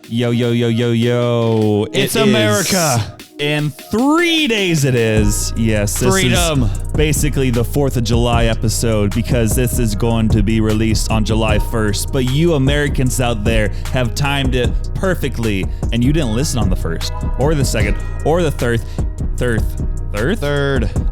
Yo, yo, yo, yo, yo. It's America. In 3 days it is. Yes, this Freedom. is basically the 4th of July episode because this is going to be released on July 1st. But you Americans out there have timed it perfectly, and you didn't listen on the 1st or the 2nd or the 3rd.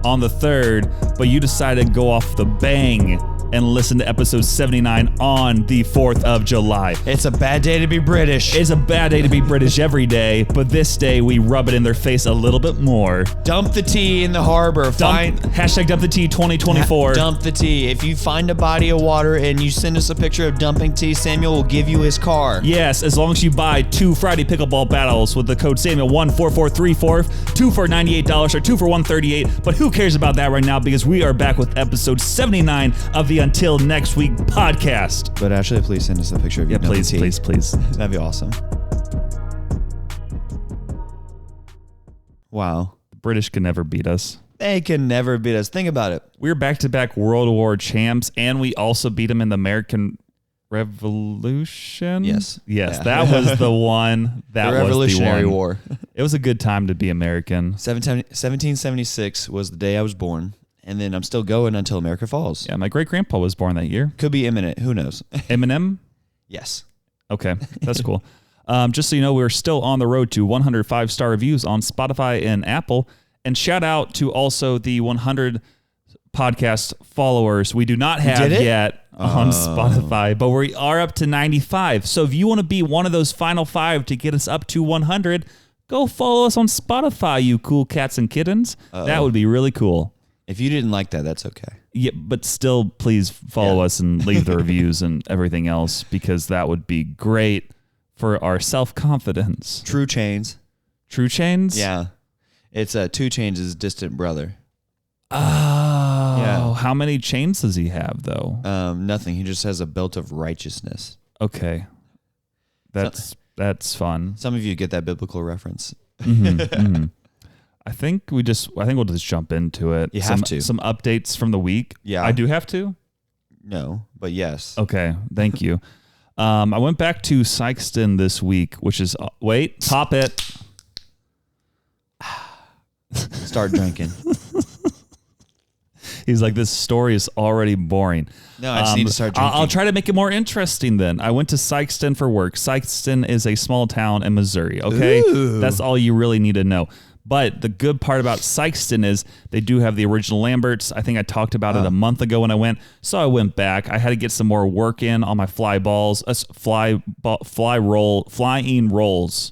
On the 3rd, but you decided to go off the bang and listen to episode 79 on the 4th of July. It's a bad day to be British. It's a bad day to be British every day, but this day we rub it in their face a little bit more. Dump the tea in the harbor. Hashtag dump the tea 2024. Dump the tea. If you find a body of water and you send us a picture of dumping tea, Samuel will give you his car. Yes, as long as you buy 2 Friday pickleball battles with the code Samuel14434, 2 for $98 or 2 for $138. But who cares about that right now, because we are back with episode 79 of the Until Next Week podcast. But actually, please send us a picture of you. Yeah, please. That'd be awesome. Wow. The British can never beat us. They can never beat us. Think about it. We're back-to-back World War champs, and we also beat them in the American Revolution. Yes. Yeah. That was the one. That the was Revolutionary the one. War. It was a good time to be American. 1776 was the day I was born, and then I'm still going until America falls. Yeah, my great-grandpa was born that year. Could be imminent. Who knows? Eminem? Yes. Okay, that's cool. Just so you know, we're still on the road to 100 5-star reviews on Spotify and Apple. And shout out to also the 100 podcast followers we do not have yet on Spotify, but we are up to 95. So if you want to be one of those final 5 to get us up to 100, go follow us on Spotify, you cool cats and kittens. That would be really cool. If you didn't like that, that's okay. Yeah, but still, please follow us and leave the reviews and everything else, because that would be great for our self-confidence. True Chains. True Chains? Yeah. It's 2 Chains' distant brother. Oh, yeah. How many chains does he have, though? Nothing. He just has a belt of righteousness. Okay. That's fun. Some of you get that biblical reference. Mm-hmm. I think we'll just jump into it. You have to. Some updates from the week. Yeah. I do have to? No, but yes. Okay. Thank you. I went back to Sykeston this week, which is, wait, pop it. Start drinking. He's like, this story is already boring. No, I just need to start drinking. I'll try to make it more interesting then. I went to Sykeston for work. Sykeston is a small town in Missouri, okay? Ooh. That's all you really need to know. But the good part about Sykeston is they do have the original Lamberts. I think I talked about it a month ago when I went. So I went back. I had to get some more work in on my flying rolls.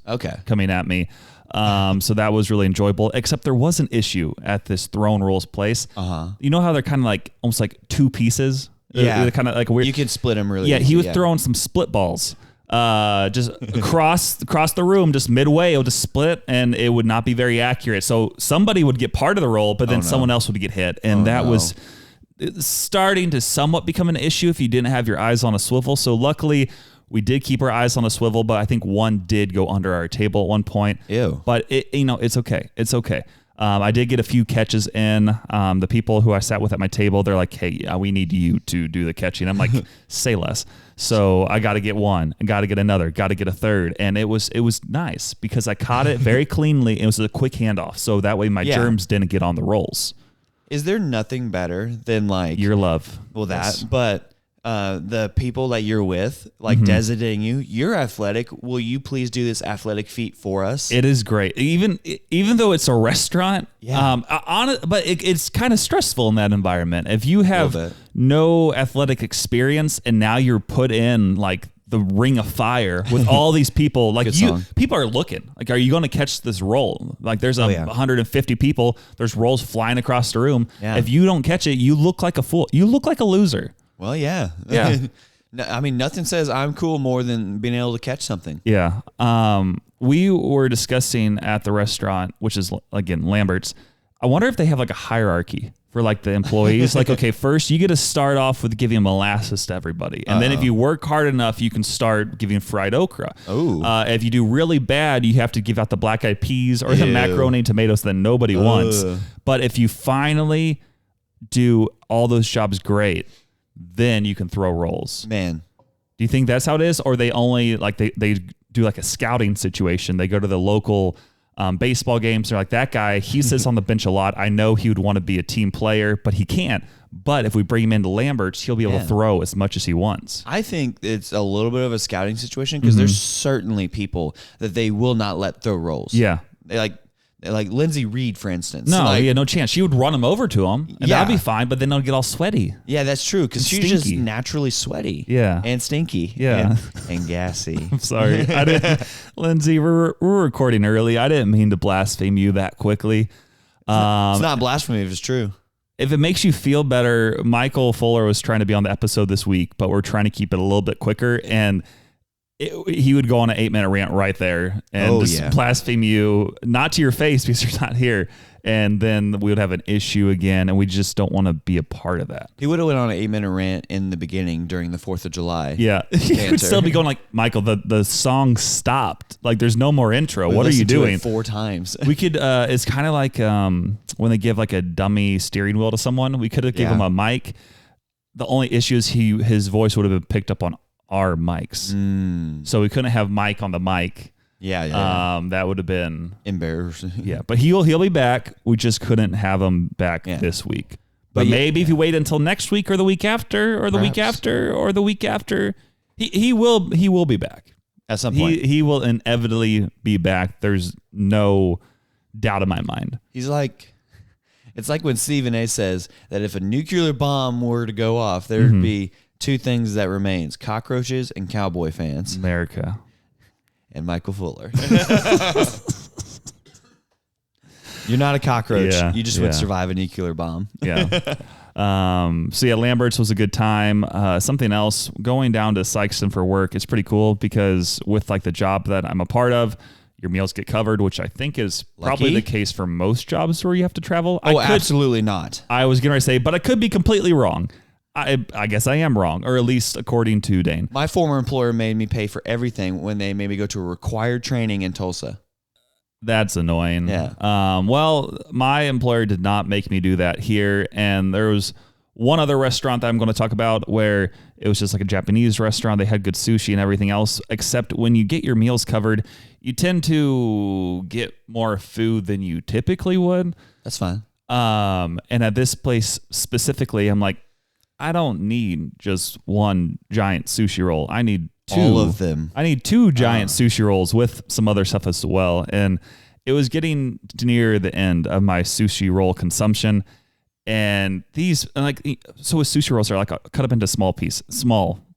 Okay. Coming at me. So that was really enjoyable, except there was an issue at this throne rolls place. You know how they're kind of like almost like 2 pieces? Yeah. They're kind of like weird. You can split them really easy. He was yeah. throwing some split balls. Just across the room, just midway, it would just split, and it would not be very accurate. So somebody would get part of the roll, but then someone else would get hit, and was starting to somewhat become an issue if you didn't have your eyes on a swivel. So luckily, we did keep our eyes on a swivel, but I think one did go under our table at one point. Ew. But it's okay. It's okay. I did get a few catches in. The people who I sat with at my table, they're like, hey, we need you to do the catching. I'm like, say less. So I got to get one, and got to get another, got to get a third. And it was nice because I caught it very cleanly. It was a quick handoff. So that way my germs didn't get on the rolls. Is there nothing better than like your love? Well, but the people that you're with, like designating you're athletic. Will you please do this athletic feat for us? It is great. Even though it's a restaurant, but it's kind of stressful in that environment. If you have no athletic experience and now you're put in like the ring of fire with all these people, like people are looking, like, are you going to catch this roll? Like there's 150 people, there's rolls flying across the room. Yeah. If you don't catch it, you look like a fool. You look like a loser. Well, yeah. I mean, nothing says I'm cool more than being able to catch something. Yeah. We were discussing at the restaurant, which is, again, Lambert's. I wonder if they have like a hierarchy for like the employees. Like, okay, first you get to start off with giving molasses to everybody. And then if you work hard enough, you can start giving fried okra. If you do really bad, you have to give out the black-eyed peas or the macaroni and tomatoes that nobody wants. But if you finally do all those jobs great, then you can throw rolls. Man. Do you think that's how it is? Or they only like they do like a scouting situation. They go to the local baseball games. They're like, that guy, he sits on the bench a lot. I know he would want to be a team player, but he can't. But if we bring him into Lambert's, he'll be able to throw as much as he wants. I think it's a little bit of a scouting situation because there's certainly people that they will not let throw roles. Yeah. Like Lindsey Reed, for instance. No, like, he had no chance. She would run him over to him, and that'd be fine, but then they'll get all sweaty. Yeah, that's true, because she's just naturally sweaty. Yeah. And stinky. Yeah. And gassy. I'm sorry. I didn't, Lindsay, we're recording early. I didn't mean to blaspheme you that quickly. It's not blasphemy if it's true. If it makes you feel better, Michael Fuller was trying to be on the episode this week, but we're trying to keep it a little bit quicker, and he would go on an 8-minute rant right there and blaspheme you, not to your face because you're not here. And then we would have an issue again, and we just don't want to be a part of that. He would have went on an 8-minute rant in the beginning during the 4th of July. Yeah. He would still be going like, Michael, the song stopped. Like, there's no more intro. What are you doing? It 4 times. We could, it's kind of like when they give like a dummy steering wheel to someone. We could have given him a mic. The only issue is his voice would have been picked up on our mics. So we couldn't have Mike on the mic. Yeah. That would have been embarrassing. Yeah, but he'll be back. We just couldn't have him back this week. But maybe if you wait until next week or the week after or the week after or the week after, he will be back. At some point. He will inevitably be back. There's no doubt in my mind. He's like, it's like when Stephen A says that if a nuclear bomb were to go off, there would be 2 things that remains: cockroaches and cowboy fans. America. And Michael Fuller. You're not a cockroach. Yeah, you just would survive a nuclear bomb. Yeah. So yeah, Lambert's was a good time. Something else, going down to Sykeston for work is pretty cool because with like the job that I'm a part of, your meals get covered, which I think is probably the case for most jobs where you have to travel. Absolutely not. I was going to say, but I could be completely wrong. I guess I am wrong, or at least according to Dane. My former employer made me pay for everything when they made me go to a required training in Tulsa. That's annoying. Yeah. Well, my employer did not make me do that here, and there was one other restaurant that I'm going to talk about where it was just like a Japanese restaurant. They had good sushi and everything else, except when you get your meals covered, you tend to get more food than you typically would. That's fine. And at this place specifically, I'm like, I don't need just one giant sushi roll. I need 2. All of them. I need 2 giant sushi rolls with some other stuff as well. And it was getting near the end of my sushi roll consumption. And these, like, so with sushi rolls are like cut up into small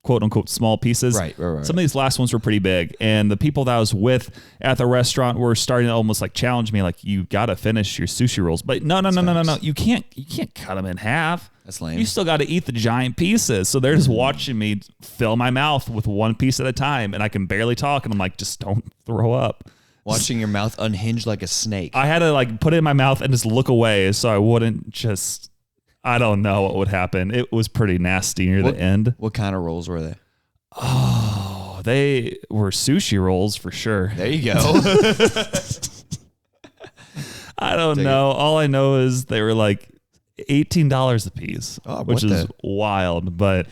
quote unquote small pieces. Right. Some of these last ones were pretty big. And the people that I was with at the restaurant were starting to almost like challenge me, like, you got to finish your sushi rolls. But no. You can't cut them in half. That's lame. You still got to eat the giant pieces. So they're just watching me fill my mouth with one piece at a time, and I can barely talk. And I'm like, just don't throw up. Watching your mouth unhinge like a snake. I had to like put it in my mouth and just look away so I wouldn't just, I don't know what would happen. It was pretty nasty near the end. What kind of rolls were they? Oh, they were sushi rolls for sure. There you go. I don't know. All I know is they were like $18 a piece, which is wild. But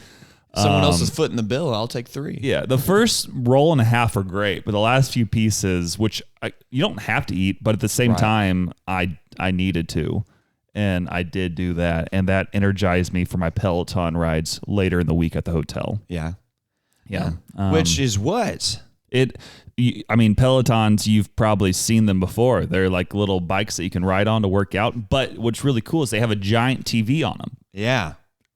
someone else's foot in the bill. I'll take 3. Yeah, the first roll and a half are great, but the last few pieces, which you don't have to eat, but at the same time, I needed to, and I did do that, and that energized me for my Peloton rides later in the week at the hotel. Yeah. Which is what? Pelotons, you've probably seen them before. They're like little bikes that you can ride on to work out. But what's really cool is they have a giant TV on them. Yeah.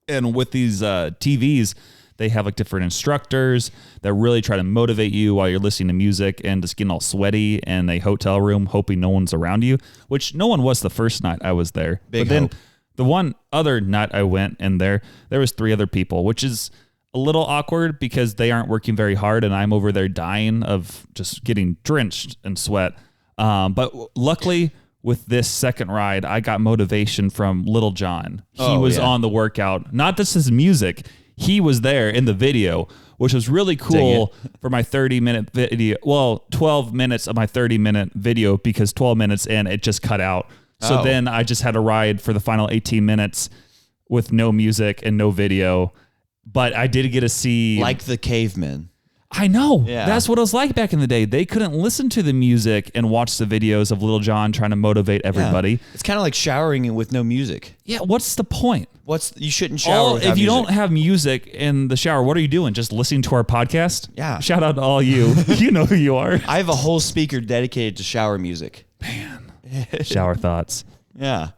And with these TVs, they have like different instructors that really try to motivate you while you're listening to music and just getting all sweaty in a hotel room, hoping no one's around you, which no one was the first night I was there. Big but then hope. The one other night I went in there was 3 other people, which is a little awkward because they aren't working very hard and I'm over there dying of just getting drenched in sweat. But luckily with this second ride, I got motivation from Little John. He was on the workout, not just his music. He was there in the video, which was really cool for my 30-minute video. Well, 12 minutes of my 30-minute video because 12 minutes in, it just cut out. So then I just had a ride for the final 18 minutes with no music and no video. But I did get to see... Like the cavemen. I know. Yeah. That's what it was like back in the day. They couldn't listen to the music and watch the videos of Little John trying to motivate everybody. Yeah. It's kind of like showering with no music. Yeah, what's the point? You shouldn't shower without if you music. don't have music in the shower, what are you doing? Just listening to our podcast? Yeah. Shout out to all you. You know who you are. I have a whole speaker dedicated to shower music. Man. Shower thoughts. Yeah.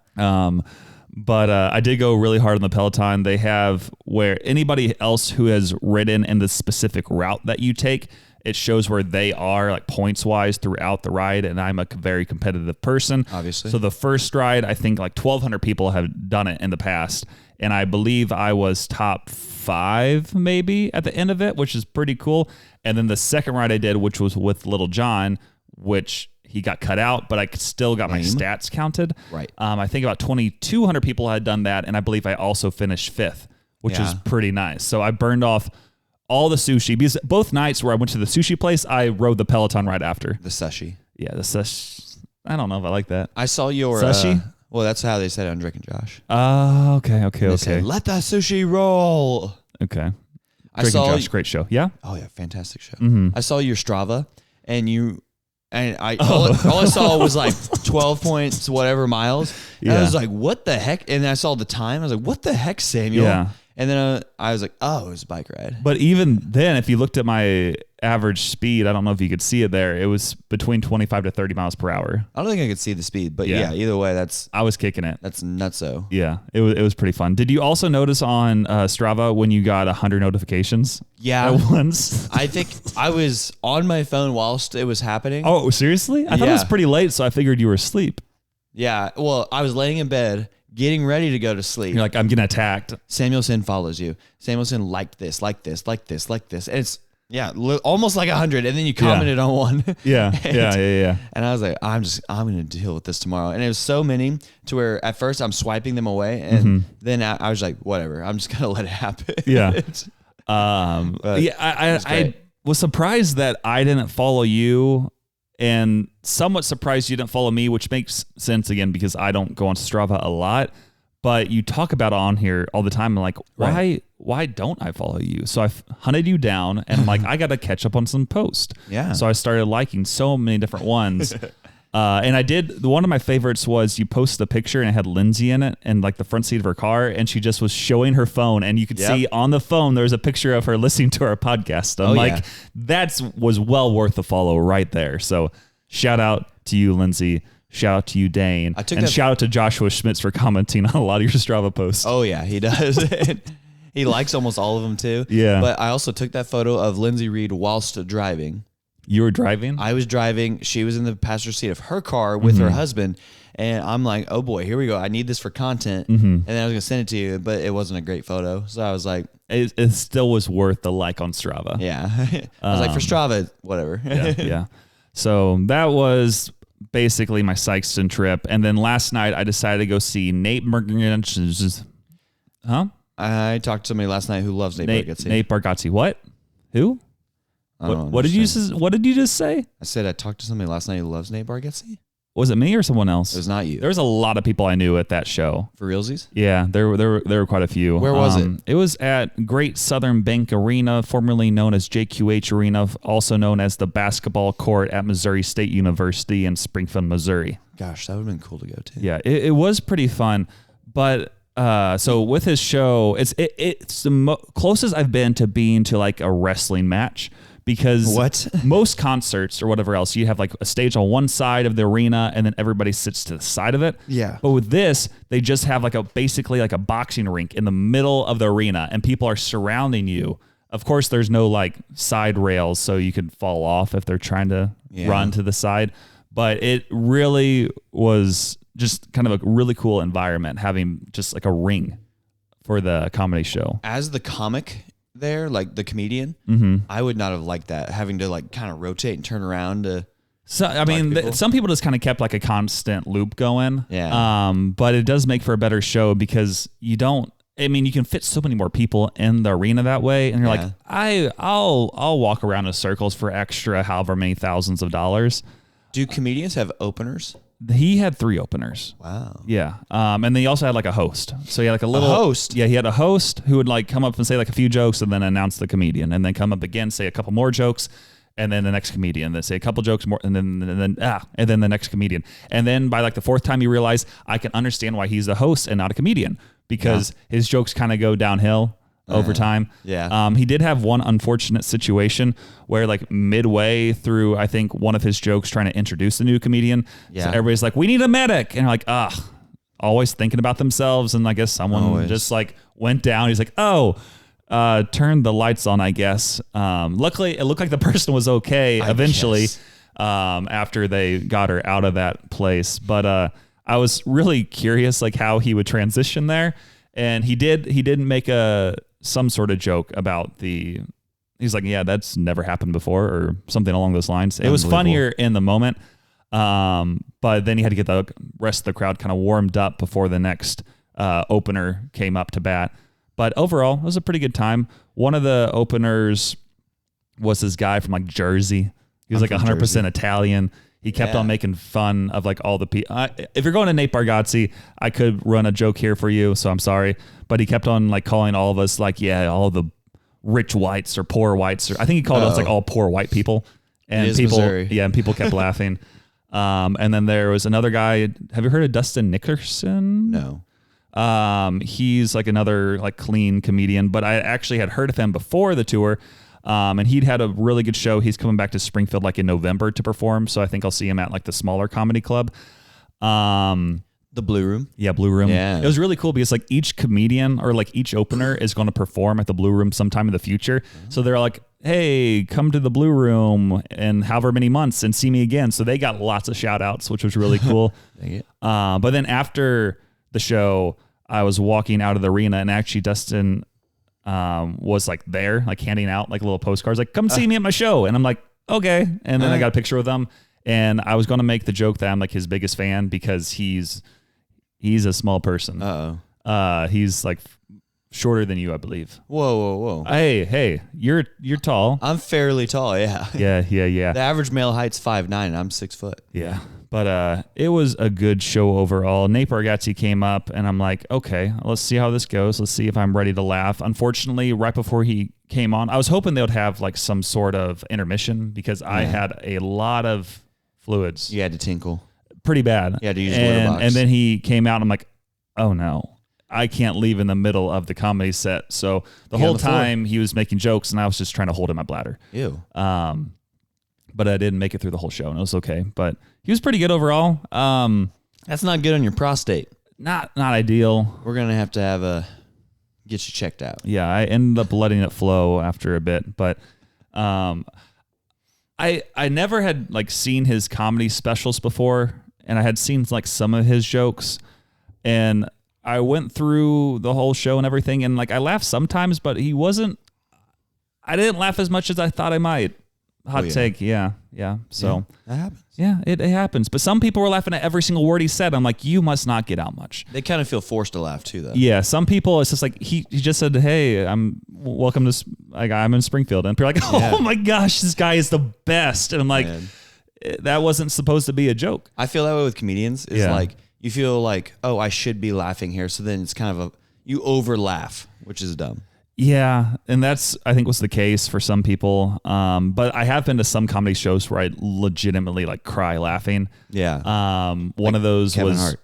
But I did go really hard on the Peloton. They have where anybody else who has ridden in the specific route that you take, it shows where they are like points wise throughout the ride. And I'm a very competitive person. Obviously. So the first ride, I think like 1,200 people have done it in the past. And I believe I was top 5 maybe at the end of it, which is pretty cool. And then the second ride I did, which was with Little John, which he got cut out, but I still got my stats counted. Right. I think about 2,200 people had done that, and I believe I also finished 5th, which is pretty nice. So I burned off all the sushi because both nights where I went to the sushi place, I rode the Peloton right after. The sushi. Yeah, the sushi. I don't know if I like that. I saw your sushi. Well, that's how they said it on Drake and Josh. Oh, okay. They said, let that sushi roll. Okay. I Drake saw and Josh, great show. Yeah. Oh yeah, fantastic show. Mm-hmm. I saw your Strava, and all I saw was like 12 points, whatever miles. And I was like, what the heck? And I saw the time. I was like, what the heck, Samuel? Yeah. And then I was like, oh, it was a bike ride. But even then, if you looked at my average speed, I don't know if you could see it there. It was between 25 to 30 miles per hour. I don't think I could see the speed, but yeah either way, I was kicking it. that's nutso. Yeah, it was pretty fun. Did you also notice on Strava when you got 100 notifications? Yeah. At once? I think I was on my phone whilst it was happening. Oh, seriously? I thought it was pretty late, so I figured you were asleep. Yeah. Well, I was laying in bed, getting ready to go to sleep. You're like, I'm getting attacked. Samuelson follows you. Samuelson liked this, like this, like this, like this. And it's, almost like 100. And then you commented on one. Yeah, yeah. And I was like, I'm going to deal with this tomorrow. And it was so many to where at first I'm swiping them away. And then I was like, whatever, I'm just going to let it happen. Yeah. I was surprised that I didn't follow you and somewhat surprised you didn't follow me, which makes sense again because I don't go on Strava a lot, but you talk about it on here all the time. I'm like, why don't I follow you? So I hunted you down and I'm like, I got to catch up on some posts. Yeah. So I started liking so many different ones. And I did, one of my favorites was you posted a picture and it had Lindsay in it and like the front seat of her car. And she just was showing her phone and you could see on the phone, there was a picture of her listening to our podcast. I'm that was well worth the follow right there. So shout out to you, Lindsay. Shout out to you, Dane. And shout out to Joshua Schmitz for commenting on a lot of your Strava posts. Oh yeah, he does. He likes almost all of them too. Yeah. But I also took that photo of Lindsay Reed whilst driving. You were driving? I was driving. She was in the passenger seat of her car with her husband. And I'm like, oh boy, here we go. I need this for content. And then I was going to send it to you, but it wasn't a great photo. So I was like, it still was worth the like on Strava. Yeah. I was like, for Strava, whatever. Yeah. So that was basically my Sykeston trip. And then last night I decided to go see Nate Bargatze. Huh? I talked to somebody last night who loves Nate Bargatze. Nate Bargatze. What? Who? What did you just say? I said I talked to somebody last night who loves Nate Bargatze. Was it me or someone else? It was not you. There was a lot of people I knew at that show. For realsies? Yeah, there were quite a few. Where was it? It was at Great Southern Bank Arena, formerly known as JQH Arena, also known as the basketball court at Missouri State University in Springfield, Missouri. Gosh, that would have been cool to go to. Yeah, it was pretty fun. But so with his show, it's the closest I've been to being to like a wrestling match. Because most concerts or whatever else, you have like a stage on one side of the arena and then everybody sits to the side of it. Yeah. But with this, they just have like basically like a boxing rink in the middle of the arena and people are surrounding you. Of course, there's no like side rails so you could fall off if they're trying to run to the side. But it really was just kind of a really cool environment having just like a ring for the comedy show. As the comic there, like the comedian, I would not have liked that, having to like kind of rotate and turn around to. So I mean, some people just kind of kept like a constant loop going. Yeah. But it does make for a better show because you don't. I mean, you can fit so many more people in the arena that way, and you're like, I'll walk around in circles for extra however many thousands of dollars. Do comedians have openers? He had 3 openers. Wow. Yeah. And then he also had like a host. So he had like a little host. Yeah, he had a host who would like come up and say like a few jokes and then announce the comedian, and then come up again, say a couple more jokes, and then the next comedian, then say a couple jokes more, and then the next comedian. And then by like the 4th time you realize I can understand why he's the host and not a comedian, because his jokes kind of go downhill over time. Yeah. He did have one unfortunate situation where like midway through, I think one of his jokes trying to introduce a new comedian. So everybody's like, we need a medic. And like, always thinking about themselves. And I guess someone just like went down. He's like, turn the lights on, I guess. Luckily it looked like the person was okay eventually, after they got her out of that place. But, I was really curious like how he would transition there. And he didn't make some sort of joke about he's like, yeah, that's never happened before or something along those lines. It was funnier in the moment. But then he had to get the rest of the crowd kind of warmed up before the next opener came up to bat. But overall, it was a pretty good time. One of the openers was this guy from like Jersey. He was like 100% Jersey. Italian. He kept on making fun of like all the people. If you're going to Nate Bargatze, I could run a joke here for you, so I'm sorry. But he kept on like calling all of us like, all the rich whites or poor whites. Or I think he called us like all poor white people. And people, Missouri. and people kept laughing. And then there was another guy. Have you heard of Dustin Nickerson? No. He's like another like clean comedian, but I actually had heard of him before the tour. And he'd had a really good show. He's coming back to Springfield like in November to perform. So I think I'll see him at like the smaller comedy club. The Blue Room. Yeah, Blue Room. Yeah. It was really cool because like each comedian or like each opener is going to perform at the Blue Room sometime in the future. Mm-hmm. So they're like, hey, come to the Blue Room in however many months and see me again. So they got lots of shout outs, which was really cool. But then after the show, I was walking out of the arena and actually Dustin was like there, like handing out like little postcards, like come see me at my show. And I'm like, okay. And then I got a picture with him, and I was going to make the joke that I'm like his biggest fan because he's a small person. He's like shorter than you, I believe. Whoa. Hey, you're tall. I'm fairly tall. Yeah. Yeah. The average male height's 5'9", and I'm 6 foot. Yeah. But it was a good show overall. Nate Bargatze came up, and I'm like, okay, let's see how this goes. Let's see if I'm ready to laugh. Unfortunately, right before he came on, I was hoping they would have like some sort of intermission because I had a lot of fluids. You had to tinkle. Pretty bad. You had to use the litter box. And then he came out, and I'm like, oh no, I can't leave in the middle of the comedy set. So the whole time he was making jokes, and I was just trying to hold in my bladder. Ew. But I didn't make it through the whole show, and it was okay. But he was pretty good overall. That's not good on your prostate. Not ideal. We're gonna have to get you checked out. Yeah, I ended up letting it flow after a bit, but I never had like seen his comedy specials before, and I had seen like some of his jokes, and I went through the whole show and everything, and like I laughed sometimes, but I didn't laugh as much as I thought I might. Hot take, yeah. So that happens. Yeah, it happens. But some people were laughing at every single word he said. I'm like, you must not get out much. They kind of feel forced to laugh too, though. Yeah, some people, it's just like he just said, hey, I'm in Springfield, and people are like, oh my gosh, this guy is the best, and I'm like, that wasn't supposed to be a joke. I feel that way with comedians. It's like you feel like, oh, I should be laughing here, so then it's kind of you over laugh, which is dumb. Yeah, and that's, I think, was the case for some people. But I have been to some comedy shows where I legitimately like cry laughing. Yeah. One of those Kevin was Hart.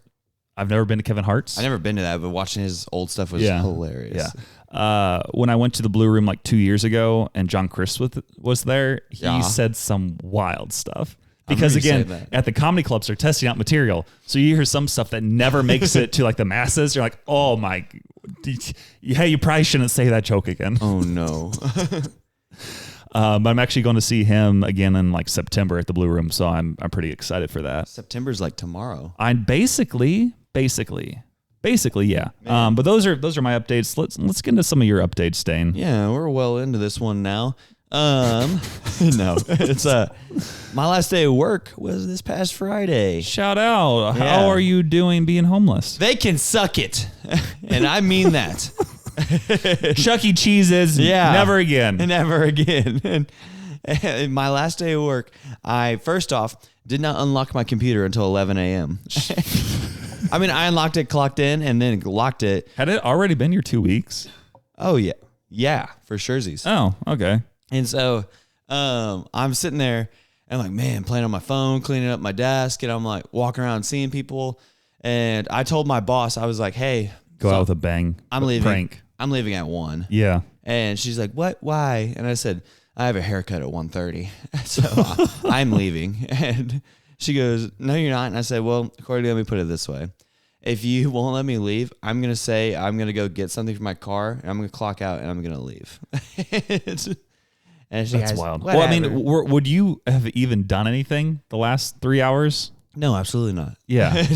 I've never been to Kevin Hart's. I've never been to that, but watching his old stuff was hilarious. Yeah. When I went to the Blue Room like 2 years ago and John Chris was there, he said some wild stuff. Because again, at the comedy clubs, they're testing out material. So you hear some stuff that never makes it to like the masses. You're like, oh my, yeah, you probably shouldn't say that joke again. Oh no. But I'm actually going to see him again in like September at the Blue Room. So I'm pretty excited for that. September's like tomorrow. I'm basically, yeah. But those are my updates. Let's get into some of your updates, Dane. Yeah, we're well into this one now. No, it's my last day of work was this past Friday. Shout out. Yeah. How are you doing being homeless? They can suck it. And I mean that. Chuck E. Cheese's never again. Never again. And And my last day of work, I first off did not unlock my computer until 11 a.m. I mean, I unlocked it, clocked in, and then locked it. Had it already been your 2 weeks? Oh, yeah. Yeah, for surezies. Oh, okay. And so I'm sitting there, and I'm like, man, playing on my phone, cleaning up my desk, and I'm like walking around seeing people. And I told my boss, I was like, hey. Go out with a bang. I'm leaving. Prank. I'm leaving at 1. Yeah. And she's like, what? Why? And I said, I have a haircut at 1:30. So I'm leaving. And she goes, no, you're not. And I said, well, Cordy, let me put it this way. If you won't let me leave, I'm going to say I'm going to go get something from my car, and I'm going to clock out, and I'm going to leave. And she That's goes, wild. whatever. Well, I mean, would you have even done anything the last 3 hours? No, absolutely not. Yeah.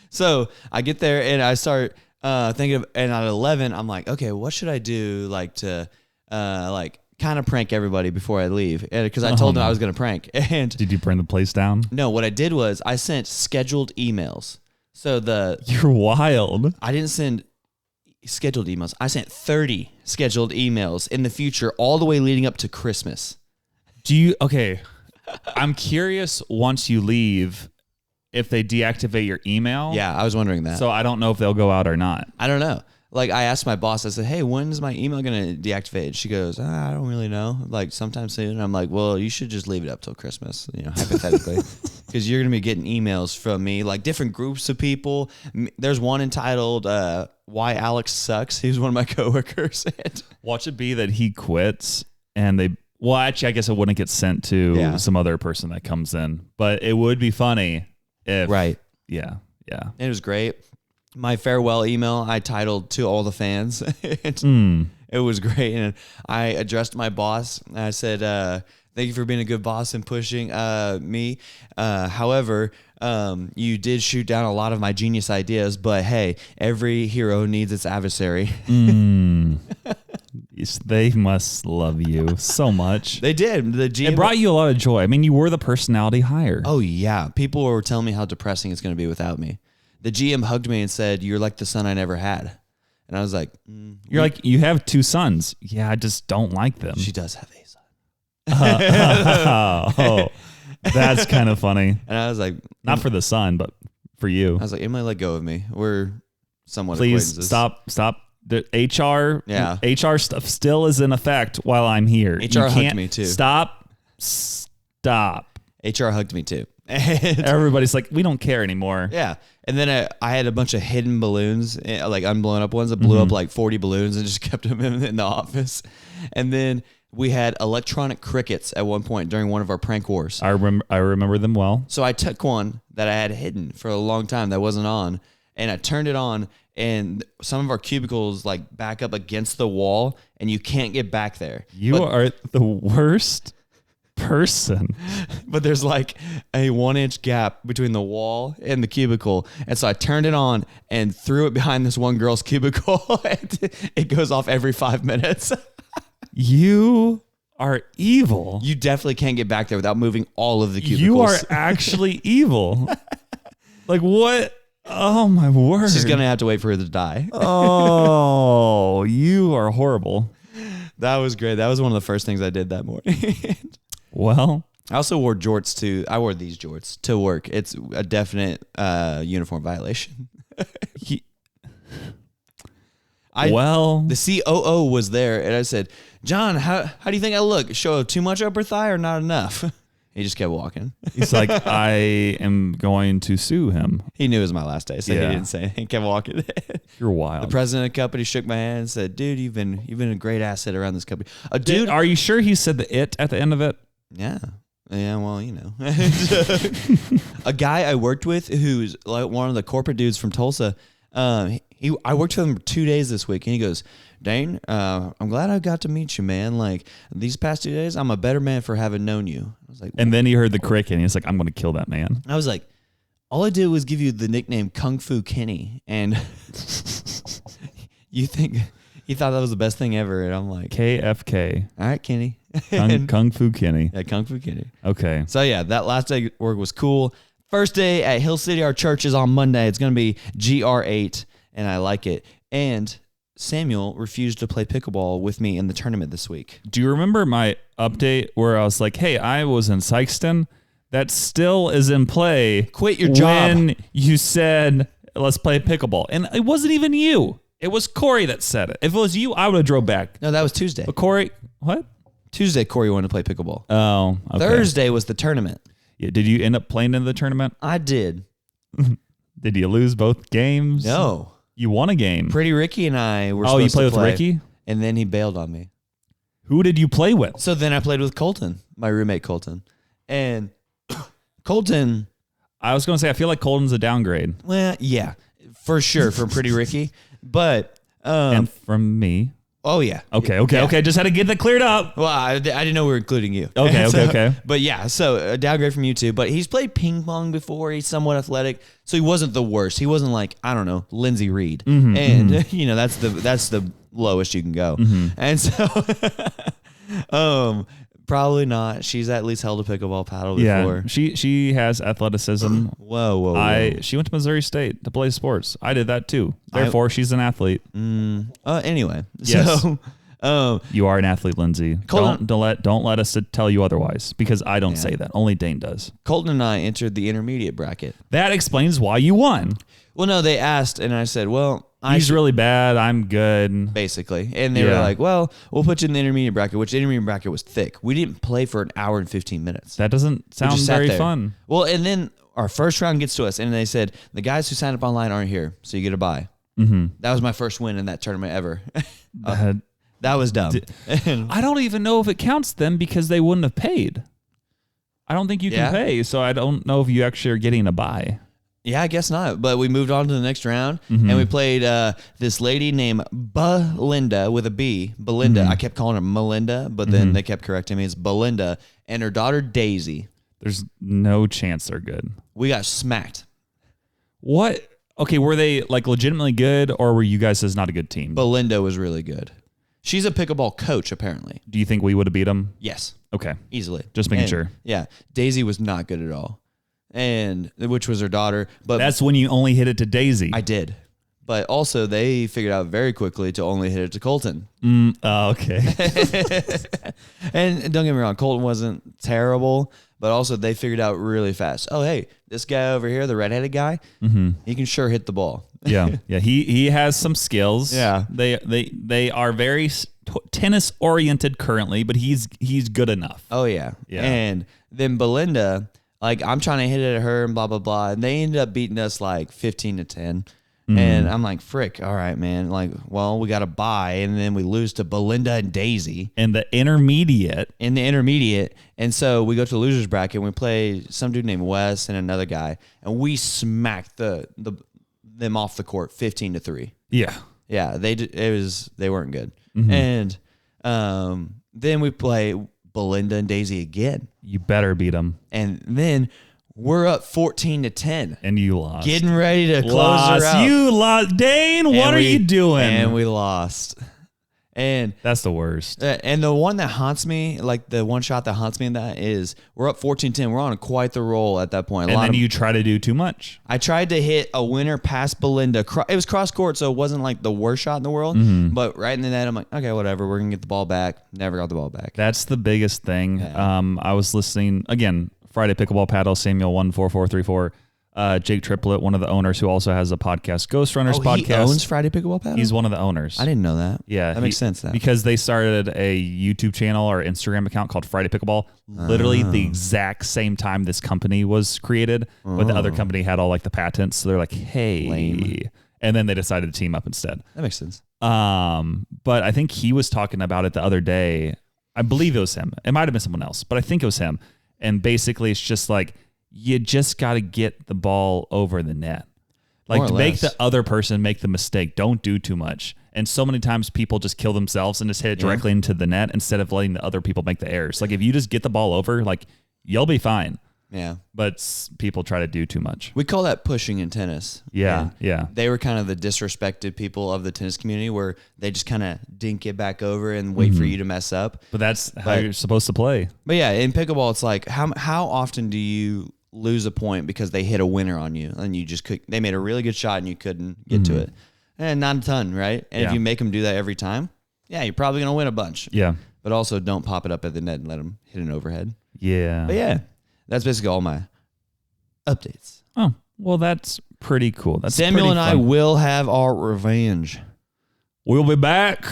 So I get there, and I start thinking of, and at 11, I'm like, okay, what should I do, like, to, kind of prank everybody before I leave? Because I told them I was going to prank. And did you burn the place down? no, what I did was I sent scheduled emails. So You're wild. I didn't send scheduled emails. I sent 30 scheduled emails in the future, all the way leading up to Christmas. Okay. I'm curious once you leave if they deactivate your email. Yeah, I was wondering that. So I don't know if they'll go out or not. I don't know. Like, I asked my boss, I said, hey, when is my email going to deactivate? She goes, I don't really know. Like, sometime soon. And I'm like, well, you should just leave it up till Christmas, hypothetically. Because you're going to be getting emails from me, like different groups of people. There's one entitled, Why Alex Sucks. He was one of my coworkers. Watch it be that he quits and actually, I guess it wouldn't get sent to some other person that comes in. But it would be funny if. Right. Yeah. It was great. My farewell email I titled To All the Fans. It was great. And I addressed my boss. And I said, thank you for being a good boss and pushing me. However, you did shoot down a lot of my genius ideas, but hey, every hero needs its adversary. They must love you so much. They did. The GM It brought you a lot of joy. I mean, you were the personality hire. Oh, yeah. People were telling me how depressing it's going to be without me. The GM hugged me and said, you're like the son I never had. And I was like, You're like, you have 2 sons. Yeah, I just don't like them. She does have a son. Oh, that's kind of funny. And I was like, not for the son, but for you. I was like, it might let go of me. We're somewhat Please acquaintances. Stop. The HR stuff still is in effect while I'm here. HR hugged me too. Stop. HR hugged me too. Everybody's like, we don't care anymore. Yeah. And then I had a bunch of hidden balloons, like unblown up ones that blew up like 40 balloons and just kept them in the office. And then we had electronic crickets at one point during one of our prank wars. I remember them well. So I took one that I had hidden for a long time that wasn't on, and I turned it on, and some of our cubicles like back up against the wall, and you can't get back there. You are the worst person. But there's like a 1-inch gap between the wall and the cubicle. And so I turned it on and threw it behind this one girl's cubicle. And it goes off every 5 minutes. You are evil. You definitely can't get back there without moving all of the cubicles. You are actually evil. Like what? Oh my word. She's going to have to wait for her to die. Oh, you are horrible. That was great. That was one of the first things I did that morning. Well, I also wore jorts too. I wore these jorts to work. It's a definite uniform violation. The COO was there, and I said, John, how do you think I look? Show too much upper thigh or not enough? He just kept walking. He's like, I am going to sue him. He knew it was my last day, so he didn't say anything. He kept walking. You're wild. The president of the company shook my hand and said, dude, you've been a great asset around this company. Dude, are you sure he said the it at the end of it? Yeah. Yeah, well, you know. A guy I worked with who's like one of the corporate dudes from Tulsa, I worked with him for 2 days this week, and he goes, Dane, I'm glad I got to meet you, man. Like, these past 2 days, I'm a better man for having known you. I was like, and then he heard the cricket, and he's like, I'm going to kill that man. I was like, all I did was give you the nickname Kung Fu Kenny, and you thought that was the best thing ever, and I'm like, KFK. All right, Kenny. Kung Fu Kenny. Yeah, Kung Fu Kenny. Okay. So yeah, that last day at work was cool. First day at Hill City, our church is on Monday. It's going to be GR8, and I like it. And Samuel refused to play pickleball with me in the tournament this week. Do you remember my update where I was like, hey, I was in Sykeston? That still is in play. Quit your job. When you said, let's play pickleball. And it wasn't even you. It was Corey that said it. If it was you, I would have drove back. No, that was Tuesday. But Corey, what? Tuesday, Corey wanted to play pickleball. Oh, okay. Thursday was the tournament. Yeah, did you end up playing in the tournament? I did. Did you lose both games? No. You won a game. Pretty Ricky and I were you supposed played to with play. Ricky? And then he bailed on me. Who did you play with? So then I played with Colton, my roommate Colton. And Colton... I was going to say, I feel like Colton's a downgrade. Well, yeah, for sure, from Pretty Ricky. But... and from me. Oh, yeah. Okay. Just had to get that cleared up. Well, I didn't know we were including you. Okay. But yeah, so a downgrade from you too. But he's played ping pong before. He's somewhat athletic, so he wasn't the worst. He wasn't like, I don't know, Lindsey Reed, and you know that's the lowest you can go. And so, probably not. She's at least held a pickleball paddle before. Yeah, she has athleticism. Whoa. She went to Missouri State to play sports. I did that too. Therefore, she's an athlete. Anyway, Yes. so You are an athlete, Lindsay. Colton- Don't let us tell you otherwise, because I don't say that. Only Dane does. Colton and I entered the intermediate bracket. That explains why you won. Well, no, they asked, and I said, well, He's really bad. I'm good. basically. And they were like, well, we'll put you in the intermediate bracket, which the intermediate bracket was thick. We didn't play for an hour and 15 minutes. That doesn't sound just sat very there. fun. Well, and then our first round gets to us, and they said, the guys who signed up online aren't here, so you get a bye. That was my first win in that tournament ever. That was dumb. I don't even know if it counts them because they wouldn't have paid. I don't think you can pay, so I don't know if you actually are getting a bye. Yeah, I guess not. But we moved on to the next round, and we played this lady named Belinda with a B. Belinda. I kept calling her Melinda, but then they kept correcting me. It's Belinda, and her daughter Daisy. There's no chance they're good. We got smacked. What? Okay, were they like legitimately good, or were you guys just not a good team? Belinda was really good. She's a pickleball coach, apparently. Do you think we would have beat them? Yes. Okay. Easily. Just making And, sure. Yeah. Daisy was not good at all. And which was her daughter. But That's when you only hit it to Daisy. I did. But also they figured out very quickly to only hit it to Colton. Okay. And don't get me wrong, Colton wasn't terrible, but also they figured out really fast. Oh, hey, this guy over here, the redheaded guy, he can sure hit the ball. Yeah. He has some skills. Yeah. They are very tennis oriented currently, but he's good enough. Oh, yeah. Yeah. And then Belinda, like, I'm trying to hit it at her and blah, blah, blah. And they ended up beating us like 15-10. And I'm like, frick, all right, man. Like, well, we got to bye. And then we lose to Belinda and Daisy. And the intermediate. In the intermediate. And so we go to the losers bracket and we play some dude named Wes and another guy. And we smacked them off the court 15-3. Yeah. Yeah, they weren't good. And then we play Belinda and Daisy again. You better beat them. And then we're up 14-10. And you lost. Getting ready to close her out. You lost. Dane, what are you doing? And we lost. And that's the worst. And the one that haunts me, like the one shot that haunts me in that is we're up 14-10. We're on quite the roll at that point. And then you try to do too much. I tried to hit a winner past Belinda. It was cross court, so it wasn't like the worst shot in the world. But right in the net, I'm like, okay, whatever. We're going to get the ball back. Never got the ball back. That's the biggest thing. Yeah. I was listening, again, Friday Pickleball Paddle, Samuel 14434. Jake Triplett, one of the owners who also has a podcast, Ghost Runners podcast. He owns Friday Pickleball Paddle? He's one of the owners. I didn't know that. Yeah. That makes sense. Because they started a YouTube channel or Instagram account called Friday Pickleball, literally the exact same time this company was created, but the other company had all like the patents. So they're like, hey. Lame. And then they decided to team up instead. That makes sense. But I think he was talking about it the other day. I believe it was him. It might have been someone else, but I think it was him. And basically it's just like, you just got to get the ball over the net. Like, make the other person make the mistake. Don't do too much. And so many times people just kill themselves and just hit it directly into the net instead of letting the other people make the errors. Like, if you just get the ball over, like, you'll be fine. Yeah. But people try to do too much. We call that pushing in tennis. Yeah, And yeah. They were kind of the disrespected people of the tennis community where they just kind of dink it back over and wait for you to mess up. But that's how you're supposed to play. But yeah, in pickleball, it's like, how often do you lose a point because they hit a winner on you and you just they made a really good shot and you couldn't get to it? Not a ton, right? And if you make them do that every time, you're probably going to win a bunch. Yeah. But also don't pop it up at the net and let them hit an overhead. Yeah. But that's basically all my updates. Oh, well, that's pretty cool. That's Samuel and I will have our revenge. We'll be back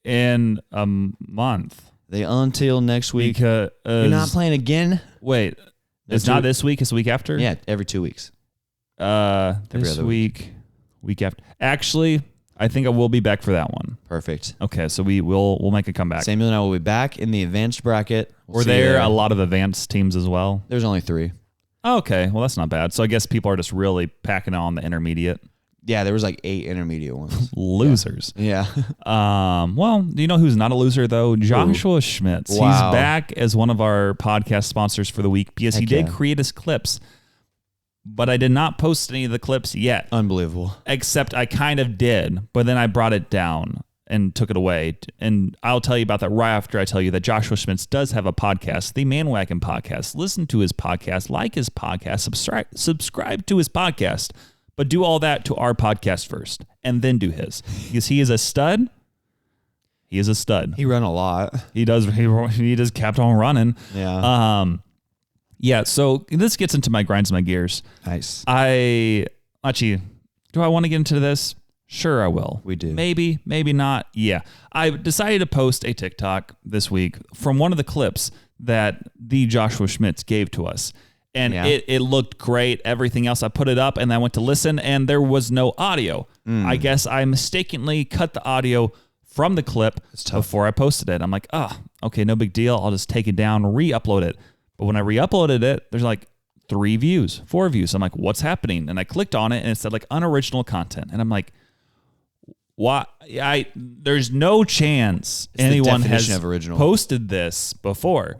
in a month. Until next week. Because you're not playing again? Wait. It's not this week. It's the week after? Yeah, every 2 weeks. This week after. Actually, I think I will be back for that one. Perfect. Okay, so we'll make a comeback. Samuel and I will be back in the advanced bracket. Were there a lot of advanced teams as well? There's only 3. Okay, well, that's not bad. So I guess people are just really packing on the intermediate. Yeah, there was like 8 intermediate ones. Losers. Yeah. Well, do you know who's not a loser, though? Joshua Schmitz. Wow. He's back as one of our podcast sponsors for the week because he did create his clips. But I did not post any of the clips yet. Unbelievable. Except I kind of did, but then I brought it down and took it away. And I'll tell you about that right after I tell you that Joshua Schmitz does have a podcast, the Man Wagon Podcast. Listen to his podcast, like his podcast, subscribe to his podcast, but do all that to our podcast first and then do his. Because he is a stud. He is a stud. He ran a lot. He does. He just kept on running. Yeah. Yeah, so this gets into my grinds my gears. Nice. Do I want to get into this? Sure, I will. We do. Maybe not. Yeah. I decided to post a TikTok this week from one of the clips that the Joshua Schmitz gave to us. And it looked great. Everything else, I put it up and I went to listen and there was no audio. I guess I mistakenly cut the audio from the clip before I posted it. I'm like, okay, no big deal. I'll just take it down, re-upload it. But when I re-uploaded it, there's like 3 views, 4 views. I'm like, what's happening? And I clicked on it and it said like unoriginal content. And I'm like, why? There's no chance anyone has posted this before.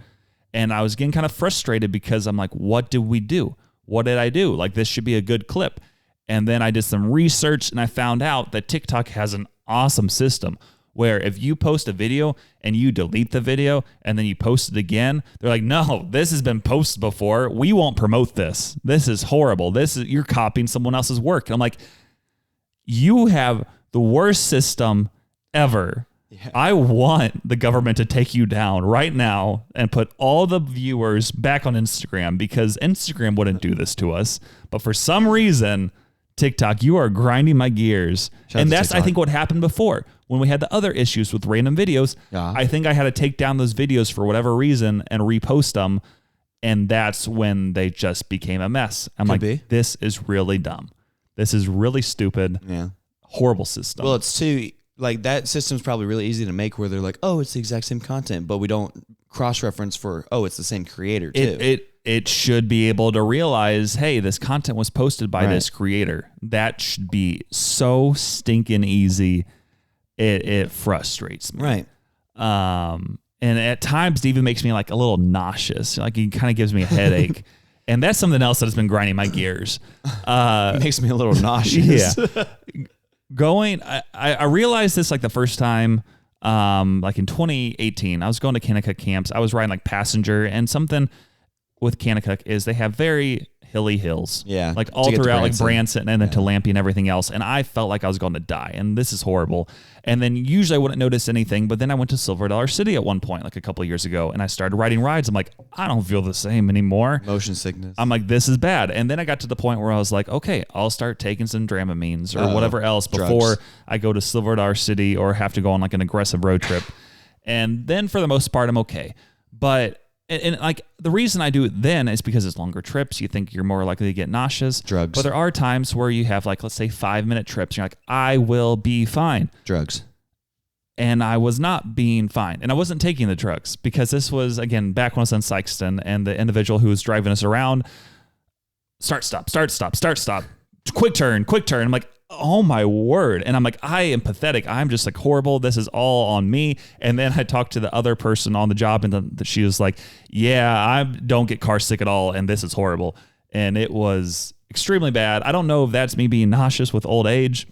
And I was getting kind of frustrated because I'm like, what did we do? What did I do? Like, this should be a good clip. And then I did some research and I found out that TikTok has an awesome system where if you post a video and you delete the video and then you post it again, they're like, no, this has been posted before. We won't promote this. This is horrible. You're copying someone else's work. And I'm like, you have the worst system ever. Yeah. I want the government to take you down right now and put all the viewers back on Instagram because Instagram wouldn't do this to us. But for some reason, TikTok, you are grinding my gears. And that's, I think, what happened before. When we had the other issues with random videos, I think I had to take down those videos for whatever reason and repost them. And that's when they just became a mess. I'm this is really dumb. This is really stupid. Yeah. Horrible system. Well, it's too, like, that system's probably really easy to make where they're like, oh, it's the exact same content, but we don't cross-reference for, oh, it's the same creator too. It should be able to realize, hey, this content was posted by this creator. That should be so stinking easy. It frustrates me. Right. And at times it even makes me like a little nauseous. Like, it kind of gives me a headache. And that's something else that has been grinding my gears. It makes me a little nauseous. Yeah. I realized this like the first time, like in 2018, I was going to Kanakuk camps. I was riding like passenger, and something with Kanakuk is they have very hilly hills. Yeah. Like all throughout like Branson and then to Lampe and everything else. And I felt like I was going to die. And this is horrible. And then usually I wouldn't notice anything. But then I went to Silver Dollar City at one point, like a couple of years ago. And I started riding rides. I'm like, I don't feel the same anymore. Motion sickness. I'm like, this is bad. And then I got to the point where I was like, okay, I'll start taking some Dramamines or whatever else before I go to Silver Dollar City or have to go on like an aggressive road trip. And then for the most part, I'm okay. But and like the reason I do it then is because it's longer trips. You think you're more likely to get nauseous. Drugs. But there are times where you have like, let's say 5-minute trips. And you're like, I will be fine. Drugs. And I was not being fine. And I wasn't taking the drugs because this was, again, back when I was in Sykeston, and the individual who was driving us around, start, stop. Quick turn. I'm like, oh my word. And I'm like, I am pathetic. I'm just like horrible. This is all on me. And then I talked to the other person on the job, and she was like, yeah, I don't get car sick at all. And this is horrible. And it was extremely bad. I don't know if that's me being nauseous with old age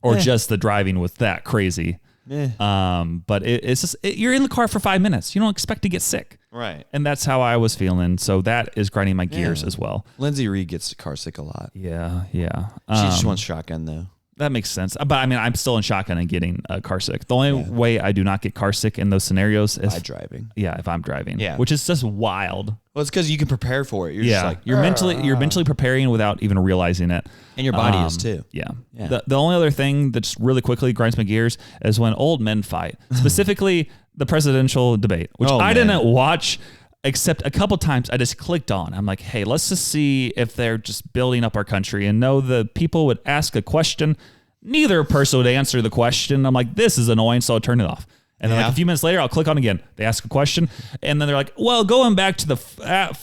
or just the driving was that crazy. But it's just, you're in the car for 5 minutes. You don't expect to get sick. Right. And that's how I was feeling. So that is grinding my gears as well. Lindsay Reed gets car sick a lot. Yeah. She just wants shotgun though. That makes sense. But I mean, I'm still in shotgun and getting car sick. The only way I do not get car sick in those scenarios is by driving. Yeah, if I'm driving. Yeah. Which is just wild. Well, it's because you can prepare for it. You're just like, you're mentally preparing without even realizing it. And your body is too. Yeah. The only other thing that just really quickly grinds my gears is when old men fight, specifically the presidential debate, which I didn't watch except a couple times. I just clicked on. I'm like, hey, let's just see if they're just building up our country. And no, the people would ask a question. Neither person would answer the question. I'm like, this is annoying, so I'll turn it off. And then like a few minutes later, I'll click on again. They ask a question, and then they're like, well, going back to the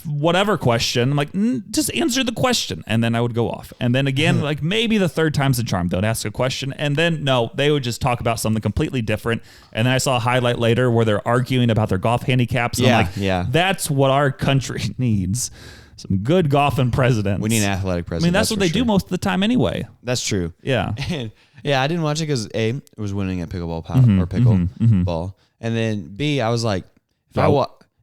whatever question. I'm like, just answer the question. And then I would go off. And then again, like maybe the third time's the charm. They would ask a question, and then no, they would just talk about something completely different. And then I saw a highlight later where they're arguing about their golf handicaps. And I'm like, that's what our country needs. Some good golfing presidents. We need an athletic president. I mean, that's what they do most of the time anyway. That's true. Yeah. And I didn't watch it because A, it was winning at pickleball or pickleball, and then B, I was like,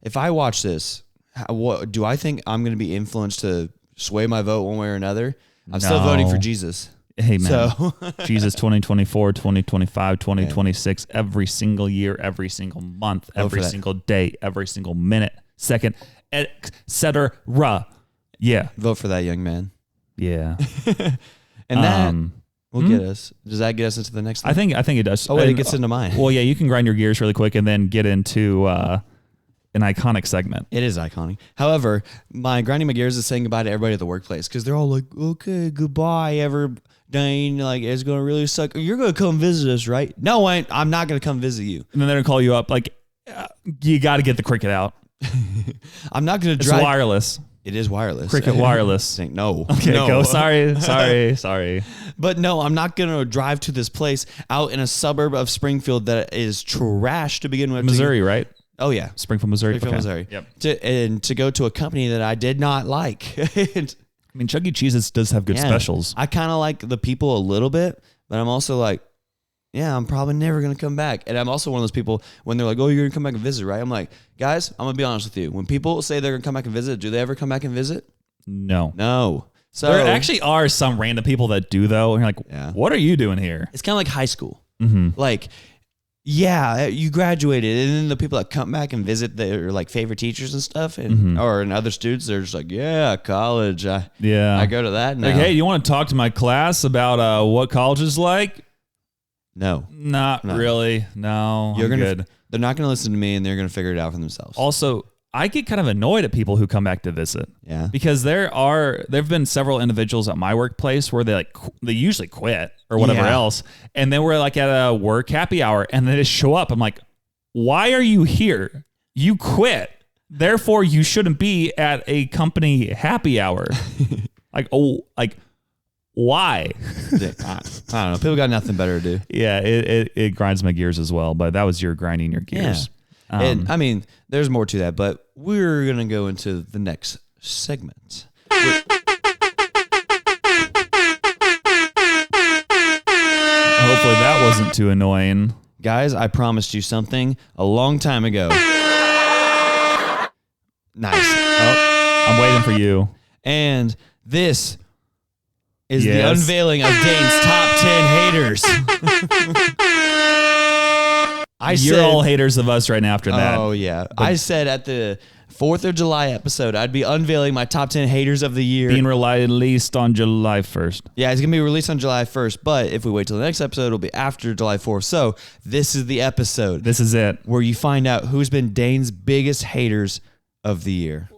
if I watch this, what do I think I'm going to be influenced to sway my vote one way or another? I'm still voting for Jesus. Hey, man. So Jesus 2024, 2025, 2026, every single year, every single month, every single day, every single minute, second, etc. Yeah. Vote for that young man. Yeah. And that will get us. Does that get us into the next thing? I think it does. Oh, wait, it gets into mine. Well, yeah, you can grind your gears really quick and then get into an iconic segment. It is iconic. However, my grinding my gears is saying goodbye to everybody at the workplace because they're all like, okay, goodbye, Dane. Like, it's going to really suck. You're going to come visit us, right? No, I'm not going to come visit you. And then they're going to call you up like, you got to get the cricket out. I'm not going to drive. It's wireless. It is wireless. Cricket wireless. No. Okay, no. go. Sorry. But no, I'm not going to drive to this place out in a suburb of Springfield that is trash to begin with. Missouri, right? Oh, yeah. Springfield, Missouri. Missouri. Yep. To go to a company that I did not like. I mean, Chuck E. Cheese does have good specials. I kind of like the people a little bit, but I'm also like, yeah, I'm probably never going to come back. And I'm also one of those people, when they're like, oh, you're going to come back and visit, right? I'm like, guys, I'm going to be honest with you. When people say they're going to come back and visit, do they ever come back and visit? No. So there actually are some random people that do, though. And you're like, what are you doing here? It's kind of like high school. Mm-hmm. Like, yeah, you graduated, and then the people that come back and visit their like favorite teachers and stuff, and and other students, they're just like, yeah, college. I go to that now. Like, hey, you want to talk to my class about what college is like? No, not really. No, you're good. They're not gonna listen to me, and they're gonna figure it out for themselves. Also, I get kind of annoyed at people who come back to visit. Yeah, because there've been several individuals at my workplace where they usually quit or whatever else, and then we're like at a work happy hour, and they just show up. I'm like, why are you here? You quit. Therefore, you shouldn't be at a company happy hour. Why? I don't know. People got nothing better to do. Yeah, it grinds my gears as well. But that was your grinding your gears. Yeah. And I mean, there's more to that, but we're gonna go into the next segment. Hopefully that wasn't too annoying. Guys, I promised you something a long time ago. Nice. Oh, I'm waiting for you. And this is the unveiling of Dane's top 10 haters. You're all haters of us right now after that. Oh, yeah. I said at the 4th of July episode, I'd be unveiling my top 10 haters of the year. Being released on July 1st. Yeah, it's going to be released on July 1st, but if we wait till the next episode, it'll be after July 4th. So this is the episode. This is it. Where you find out who's been Dane's biggest haters of the year.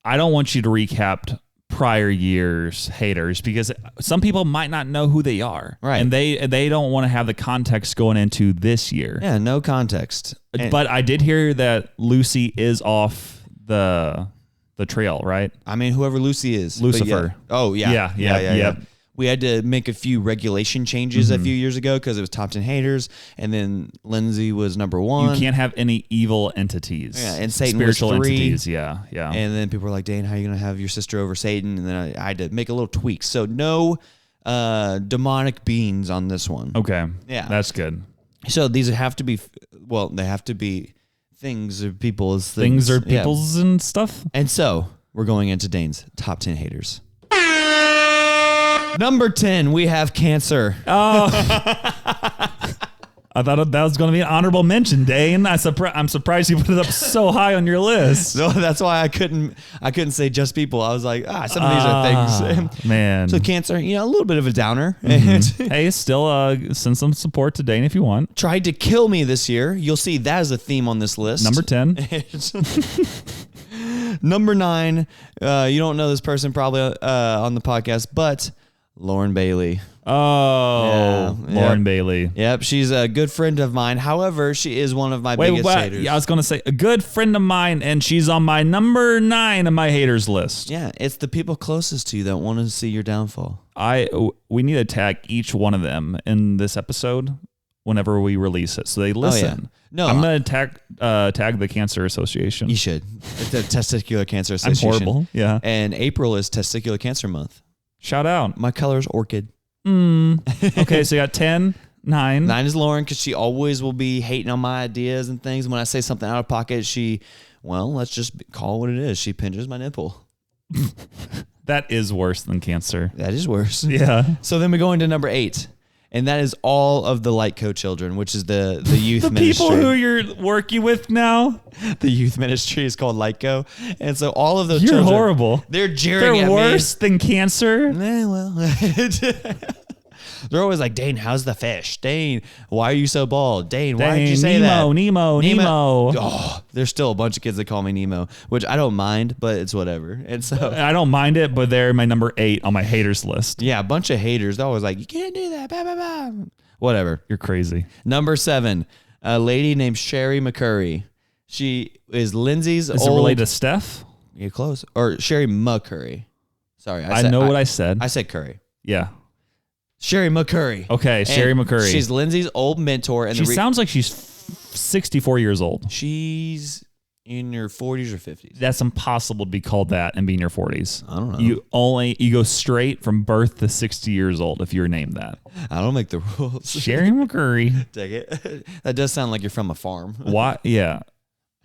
I don't want you to recap prior years haters because some people might not know who they are, right? And they don't want to have the context going into this year. Yeah, no context. But I did hear that Lucy is off the trail, right? I mean, whoever Lucy is, Lucifer. Yeah. Oh yeah. We had to make a few regulation changes a few years ago because it was top 10 haters, and then Lindsay was number 1. You can't have any evil entities. Yeah, and Satan spiritual was 3. entities. Yeah. And then people were like, Dane, how are you going to have your sister over Satan? And then I had to make a little tweak. So no demonic beings on this one. Okay. Yeah. That's good. So these have to be, they have to be things or people's things or people's and stuff. And so we're going into Dane's top 10 haters. Number 10, we have cancer. Oh. I thought that was going to be an honorable mention, Dane. I'm surprised you put it up so high on your list. So that's why I couldn't say just people. I was like, some of these are things. Man. So cancer, a little bit of a downer. Mm-hmm. Hey, still send some support to Dane if you want. Tried to kill me this year. You'll see that is a theme on this list. Number 10. Number 9, you don't know this person probably on the podcast, but Lauren Bailey. Oh, yeah, Lauren Bailey. Yep, she's a good friend of mine. However, she is one of my biggest haters. Yeah, I was going to say a good friend of mine, and she's on my number 9 of my haters list. Yeah, it's the people closest to you that want to see your downfall. We need to tag each one of them in this episode whenever we release it, so they listen. Oh, yeah. No, I'm going to tag the Cancer Association. You should. It's the Testicular Cancer Association. I'm horrible. Yeah. And April is Testicular Cancer Month. Shout out. My color is orchid. Okay, so you got 10, 9. 9 is Lauren because she always will be hating on my ideas and things. When I say something out of pocket, let's just call it what it is. She pinches my nipple. That is worse than cancer. That is worse. Yeah. So then we go into number 8. And that is all of the Light Co children, which is the youth the ministry. people who you're working with now. The youth ministry is called Light Co. And so all of those You're children. horrible. They're jeering at me. They're worse than cancer. Well. They're always like, Dane, how's the fish? Dane, why are you so bald? Dane, why did you say that? Nemo. Oh, there's still a bunch of kids that call me Nemo, which I don't mind, but it's whatever. And so I don't mind it, but they're my number 8 on my haters list. yeah, a bunch of haters. They're always like, you can't do that. Blah, blah, blah. Whatever. You're crazy. Number 7, a lady named Sherry McCurry. She is Lindsay's Is it related to Steph? You're close. Or Sherry McCurry. Sorry. I know what I said. I said Curry. Yeah. Sherry McCurry. Okay, Sherry McCurry. She's Lindsay's old mentor. And she sounds like she's 64 years old. She's in your 40s or 50s. That's impossible to be called that and be in your 40s. I don't know. You go straight from birth to 60 years old if you're named that. I don't make the rules. Sherry McCurry. Take it. That does sound like you're from a farm. Why? Yeah.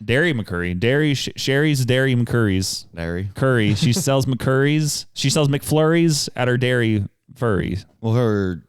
Dairy McCurry. Sherry's Dairy McCurry's. Dairy. Curry. She sells McCurry's. She sells McFlurries at her dairy furry. Well, her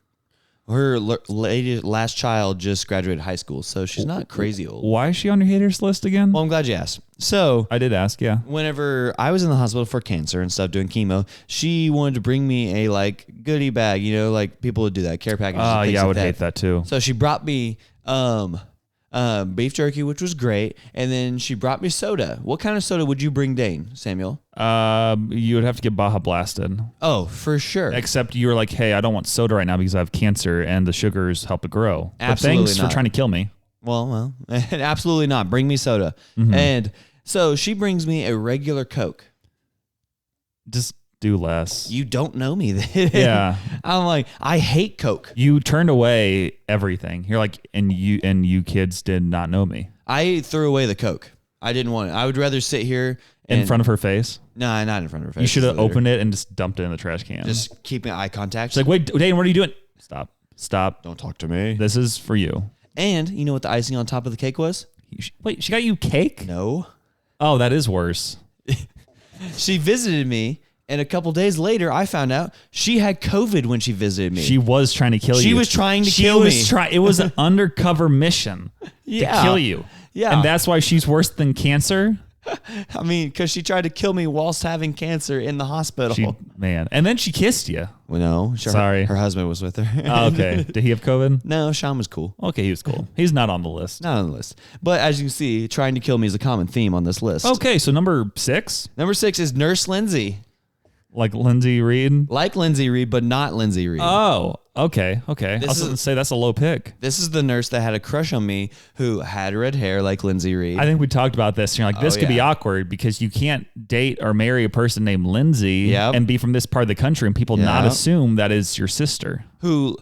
last child just graduated high school, so she's not crazy old. Why is she on your haters list again? Well, I'm glad you asked. So I did ask, yeah. Whenever I was in the hospital for cancer and stuff doing chemo, she wanted to bring me a goodie bag, like people would do that, care packages. Oh, yeah, I would hate that too. So she brought me beef jerky, which was great, and then she brought me soda. What kind of soda would you bring Dane, Samuel? You would have to get Baja Blasted. Oh, for sure. Except you were like, hey, I don't want soda right now because I have cancer and the sugars help it grow. Absolutely but thanks not. for trying to kill me. Well, absolutely not. Bring me soda. Mm-hmm. And so she brings me a regular Coke. Just do less. You don't know me then. Yeah. I'm like, I hate Coke. You turned away everything. You're like, and you kids did not know me. I threw away the Coke. I didn't want it. I would rather sit here in front of her face. No, not in front of her face. You should have opened it and just dumped it in the trash can. Just keeping eye contact. She's like, wait, Dane, what are you doing? Stop. Don't talk to me. This is for you. And you know what the icing on top of the cake was? Wait, she got you cake? No. Oh, that is worse. She visited me. And a couple days later, I found out she had COVID when she visited me. She was trying to kill you. She was trying to kill me. It was an undercover mission to kill you. Yeah. And that's why she's worse than cancer? I mean, because she tried to kill me whilst having cancer in the hospital. Man. And then she kissed you. Well, no. Sorry. Her husband was with her. Oh, okay. Did he have COVID? No, Sean was cool. Okay, he was cool. He's not on the list. Not on the list. But as you can see, trying to kill me is a common theme on this list. Okay, so number 6? Number 6 is Nurse Lindsay. Like Lindsay Reed? Like Lindsay Reed, but not Lindsay Reed. Oh, okay. I was going to say that's a low pick. This is the nurse that had a crush on me who had red hair like Lindsay Reed. I think we talked about this. And you're like, this could be awkward because you can't date or marry a person named Lindsay and be from this part of the country and people not assume that is your sister. Who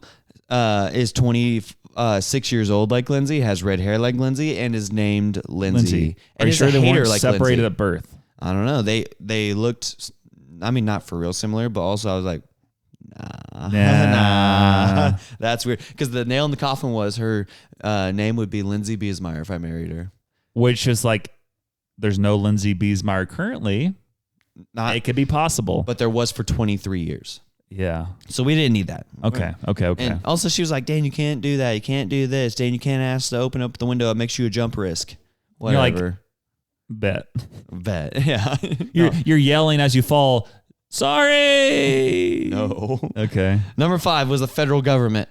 is 26 years old like Lindsay, has red hair like Lindsay, and is named Lindsay. Are you sure they weren't separated at birth? I don't know. They looked... I mean, not for real similar, but also I was like, nah. That's weird. Because the nail in the coffin was her name would be Lindsay Biesmeyer if I married her. Which is like, there's no Lindsay Biesmeyer currently. It could be possible. But there was for 23 years. Yeah. So we didn't need that. Okay. And also she was like, Dane, you can't do that. You can't do this. Dane, you can't ask to open up the window. It makes you a jump risk. Whatever. Bet. Yeah. You're yelling as you fall. Sorry. No. Okay. Number 5 was the federal government.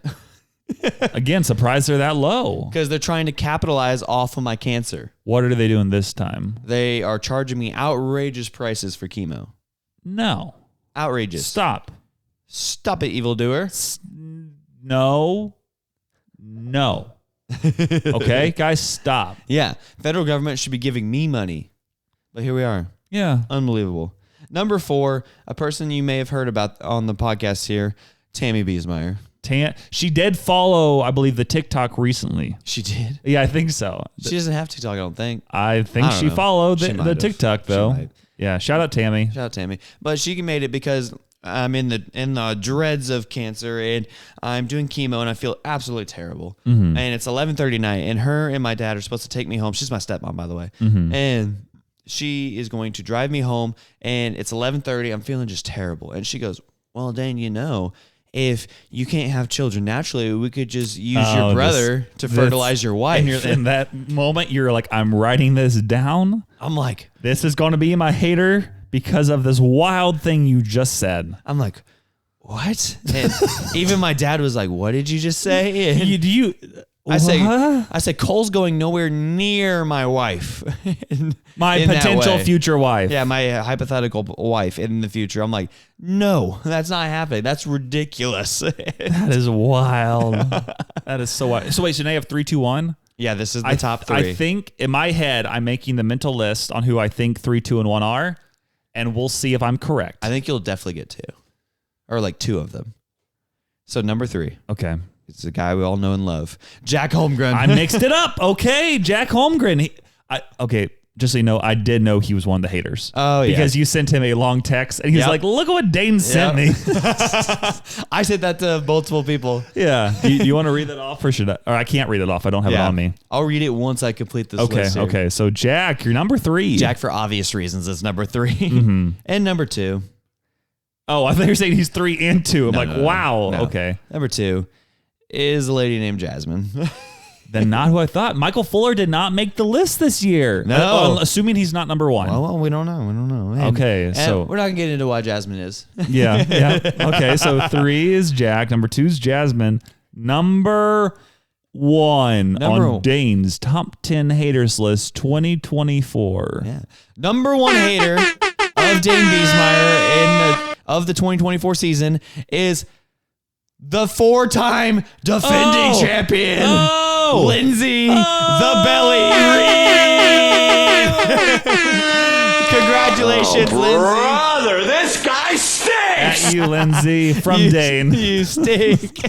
Again, surprised they're that low. Because they're trying to capitalize off of my cancer. What are they doing this time? They are charging me outrageous prices for chemo. No. Outrageous. Stop it, evildoer. No. Okay, guys, stop. Yeah. Federal government should be giving me money. But here we are. Yeah. Unbelievable. Number 4, a person you may have heard about on the podcast here, Tammy Biesmeyer. She did follow, I believe, the TikTok recently. She did? Yeah, I think so. She doesn't have TikTok, I don't think. I think she followed the TikTok, though. Yeah, shout out Tammy. Shout out Tammy. But she made it because I'm in the dreads of cancer and I'm doing chemo and I feel absolutely terrible. And it's 11:30 night and her and my dad are supposed to take me home. She's my stepmom, by the way. And she is going to drive me home and it's 11:30. I'm feeling just terrible. And she goes, well, Dane, if you can't have children naturally, we could just use your brother to fertilize your wife. And in that moment, you're like, I'm writing this down. I'm like, this is going to be my hater because of this wild thing you just said. I'm like, what? And even my dad was like, what did you just say? And I said, Cole's going nowhere near my wife. My potential future wife. Yeah, my hypothetical wife in the future. I'm like, no, that's not happening. That's ridiculous. That is wild. That is so wild. So wait, so now you have 3, 2, 1? Yeah, this is the top 3. I think in my head, I'm making the mental list on who I think 3, 2, and 1 are, and we'll see if I'm correct. I think you'll definitely get 2. Or like 2 of them. So number 3. Okay. It's a guy we all know and love. Jack Holmgren. I mixed it up. Okay, Jack Holmgren. Okay, just so you know, I did know he was one of the haters. Oh, yeah. Because you sent him a long text, and he's like, look at what Dane sent me. I said that to multiple people. Yeah. Do you want to read that off, or should I? Or I can't read it off. I don't have it on me. I'll read it once I complete this list here. Okay. So, Jack, you're number 3. Jack, for obvious reasons, is number 3. And number 2. Oh, I thought you were saying he's 3 and 2. I'm wow. No. Okay. Number 2 is a lady named Jasmine. Then not who I thought. Michael Fuller did not make the list this year. No. Assuming he's not number 1. Well, we don't know. Okay, so we're not going to get into why Jasmine is. Yeah. Okay, so 3 is Jack. Number 2 is Jasmine. Number 1 on Dane's Top 10 Haters List 2024. Yeah. Number 1 hater of Dane Biesmeyer of the 2024 season is the 4-time defending champion, Lindsay the Belly Reed. Congratulations, Lindsay. Brother, this guy stinks. At you, Lindsay, from Dane. You stink.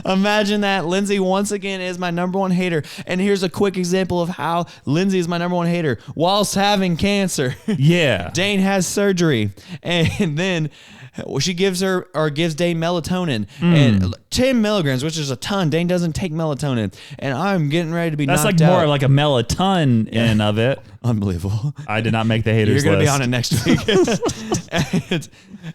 Imagine that. Lindsay, once again, is my number 1 hater. And here's a quick example of how Lindsay is my number 1 hater whilst having cancer. Yeah. Dane has surgery. And then she gives Dane melatonin and 10 milligrams, which is a ton. Dane doesn't take melatonin, and I'm getting ready to be knocked out. That's like more like a melatonin in of it. Unbelievable. I did not make the haters list. You're going to be on it next week.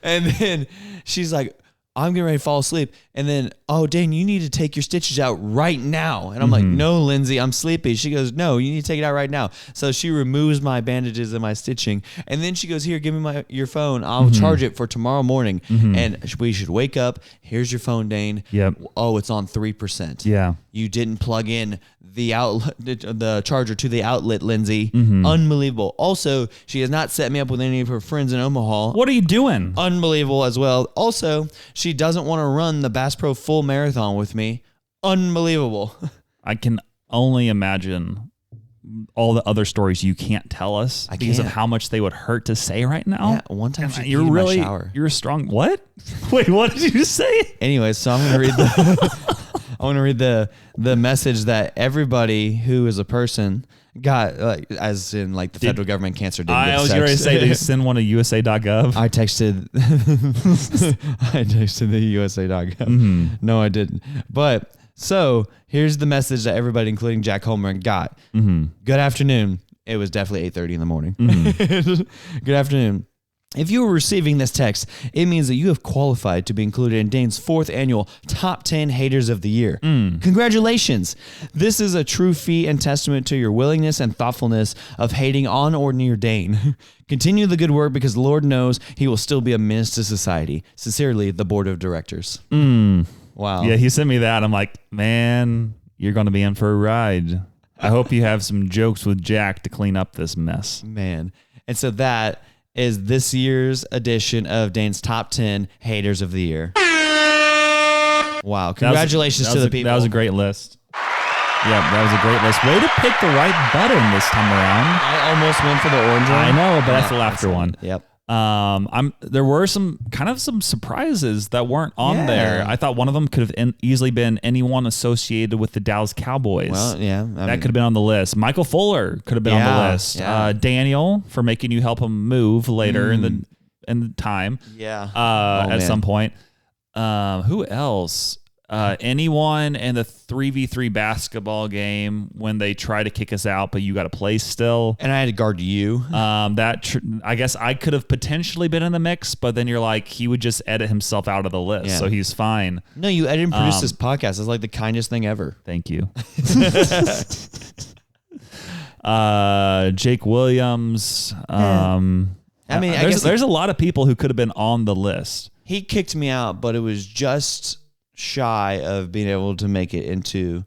and then she's like, I'm getting ready to fall asleep. And then, Dane, you need to take your stitches out right now. And I'm like, no, Lindsay, I'm sleepy. She goes, no, you need to take it out right now. So she removes my bandages and my stitching. And then she goes, here, give me your phone. I'll charge it for tomorrow morning. And we should wake up. Here's your phone, Dane. Yep. Oh, it's on 3%. Yeah. You didn't plug in the charger to the outlet, Lindsay. Unbelievable. Also, she has not set me up with any of her friends in Omaha. What are you doing? Unbelievable as well. Also, she doesn't want to run the Bass Pro full marathon with me. Unbelievable. I can only imagine all the other stories you can't tell us because of how much they would hurt to say right now. Yeah, one time she peed in my shower. You're a strong. What? Wait, what did you say? Anyway, so I'm gonna read the message that everybody who is a person got, as in like the federal government cancer didn't get I was going to say they send one to USA.gov. I texted the USA.gov. No, I didn't. But so here's the message that everybody, including Jack Homer, got. Good afternoon. It was definitely 8:30 in the morning. Good afternoon. If you are receiving this text, it means that you have qualified to be included in Dane's 4th annual Top 10 Haters of the Year. Congratulations! This is a true feat and testament to your willingness and thoughtfulness of hating on or near Dane. Continue the good work because Lord knows he will still be a menace to society. Sincerely, the Board of Directors. Wow. Yeah, he sent me that. I'm like, man, you're going to be in for a ride. I hope you have some jokes with Jack to clean up this mess. Man. And so that is this year's edition of Dane's Top 10 Haters of the Year. Wow. Congratulations to the people. That was a great list. Yeah, that was a great list. Way to pick the right button this time around. I almost went for the orange one. I know, but that's the laughter one. Yep. There were some surprises that weren't on there. I thought one of them could have easily been anyone associated with the Dallas Cowboys. Well, yeah. That could have been on the list. Michael Fuller could have been on the list. Yeah. Daniel for making you help him move later in the time. Yeah. At some point. Who else? Anyone in the 3v3 basketball game when they try to kick us out, but you got to play still. And I had to guard you. I guess I could have potentially been in the mix, but then you're like, he would just edit himself out of the list, so he's fine. No, you edit and produce this podcast. It's like the kindest thing ever. Thank you. Jake Williams. I mean, there's a lot of people who could have been on the list. He kicked me out, but it was just shy of being able to make it into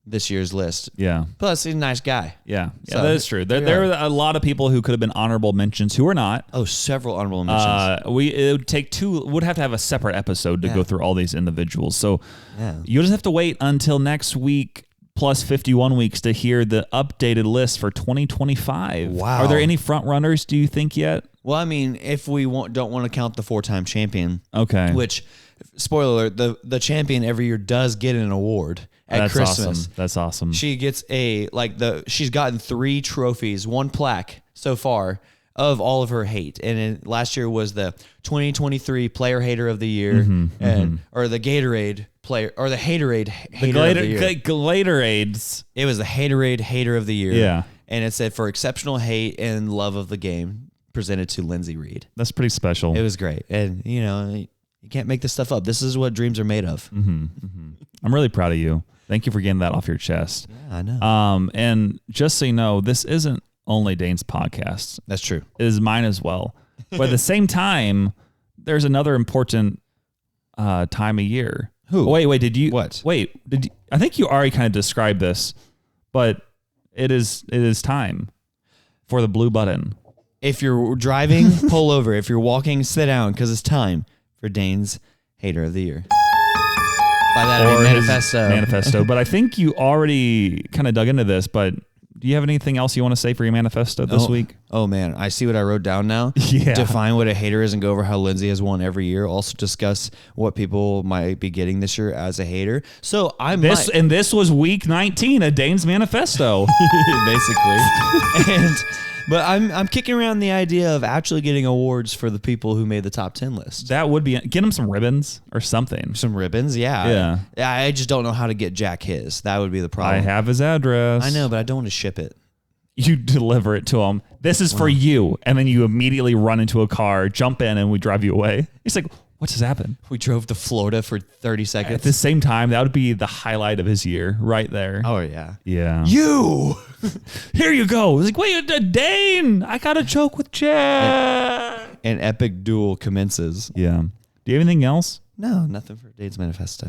this year's list. Yeah. Plus, he's a nice guy. Yeah. So, that is true. There are a lot of people who could have been honorable mentions who are not. Oh, several honorable mentions. It would take would have to have a separate episode to go through all these individuals. So you'll just have to wait until next week plus 51 weeks to hear the updated list for 2025. Wow. Are there any front runners, do you think, yet? Well, I mean, if we don't want to count the 4-time champion. Okay. Which, spoiler alert, the champion every year does get an award at Christmas. Awesome. That's awesome. She gets she's gotten 3 trophies, 1 plaque so far of all of her hate. And last year was the 2023 Player Hater of the Year, or the Gatorade player, or the Haterade Hater of the Year. Gatorades. It was the Haterade Hater of the Year. Yeah. And it said for exceptional hate and love of the game, presented to Lindsay Reed. That's pretty special. It was great. And, you can't make this stuff up. This is what dreams are made of. I'm really proud of you. Thank you for getting that off your chest. Yeah, I know. And just so you know, this isn't only Dane's podcast. That's true. It is mine as well. But at the same time, there's another important time of year. Who? Wait, did you? What? Wait, did you, I think you already kind of described this, but it is time for the blue button. If you're driving, pull over. If you're walking, sit down, because it's time for Dane's Hater of the Year. By that I mean manifesto. Manifesto. But I think you already kind of dug into this, but do you have anything else you want to say for your manifesto this week? Oh, man. I see what I wrote down now. Yeah. Define what a hater is and go over how Lindsay has won every year. Also discuss what people might be getting this year as a hater. So this was week 19 of Dane's manifesto. Basically. But I'm kicking around the idea of actually getting awards for the people who made the top 10 list. That would be, get him some ribbons or something. Some ribbons, yeah. Yeah. I just don't know how to get Jack his. That would be the problem. I have his address. I know, but I don't want to ship it. You deliver it to him. This is for you. And then you immediately run into a car, jump in, and we drive you away. He's like, what just happened? We drove to Florida for 30 seconds. At the same time, that would be the highlight of his year right there. Oh, yeah. Yeah. You! Here you go. He's like, wait, Dane, I got a joke with Jack. An epic duel commences. Yeah. Do you have anything else? No, nothing for Dane's manifesto.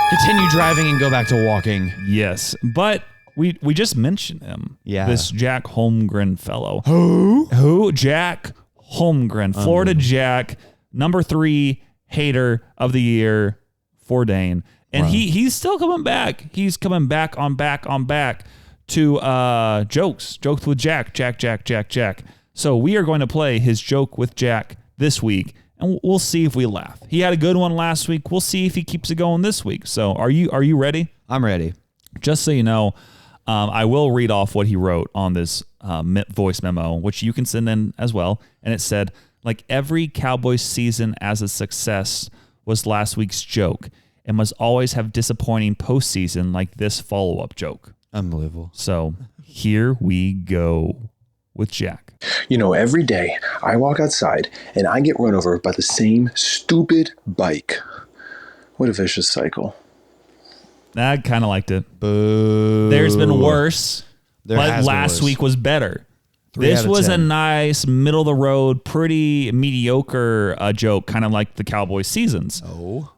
Continue driving and go back to walking. Yes, but we just mentioned him. Yeah. This Jack Holmgren fellow. Who? Jack Holmgren. Florida Jack, number 3 hater of the year for Dane. And he's still coming back. He's coming back to jokes with Jack. So we are going to play his joke with Jack this week, and we'll see if we laugh. He had a good one last week. We'll see if he keeps it going this week. So are you ready? I'm ready. Just so you know, I will read off what he wrote on this voice memo, which you can send in as well. And it said, like every Cowboys season as a success was last week's joke and must always have disappointing postseason like this follow-up joke. Unbelievable. So here we go with Jack. You know, every day I walk outside and I get run over by the same stupid bike. What a vicious cycle. I kind of liked it. Boo. There's been worse, There but has been last worse. week was better. 3 This out of was 10. a nice, middle of the road, pretty mediocre joke, kind of like the Cowboys seasons. Oh.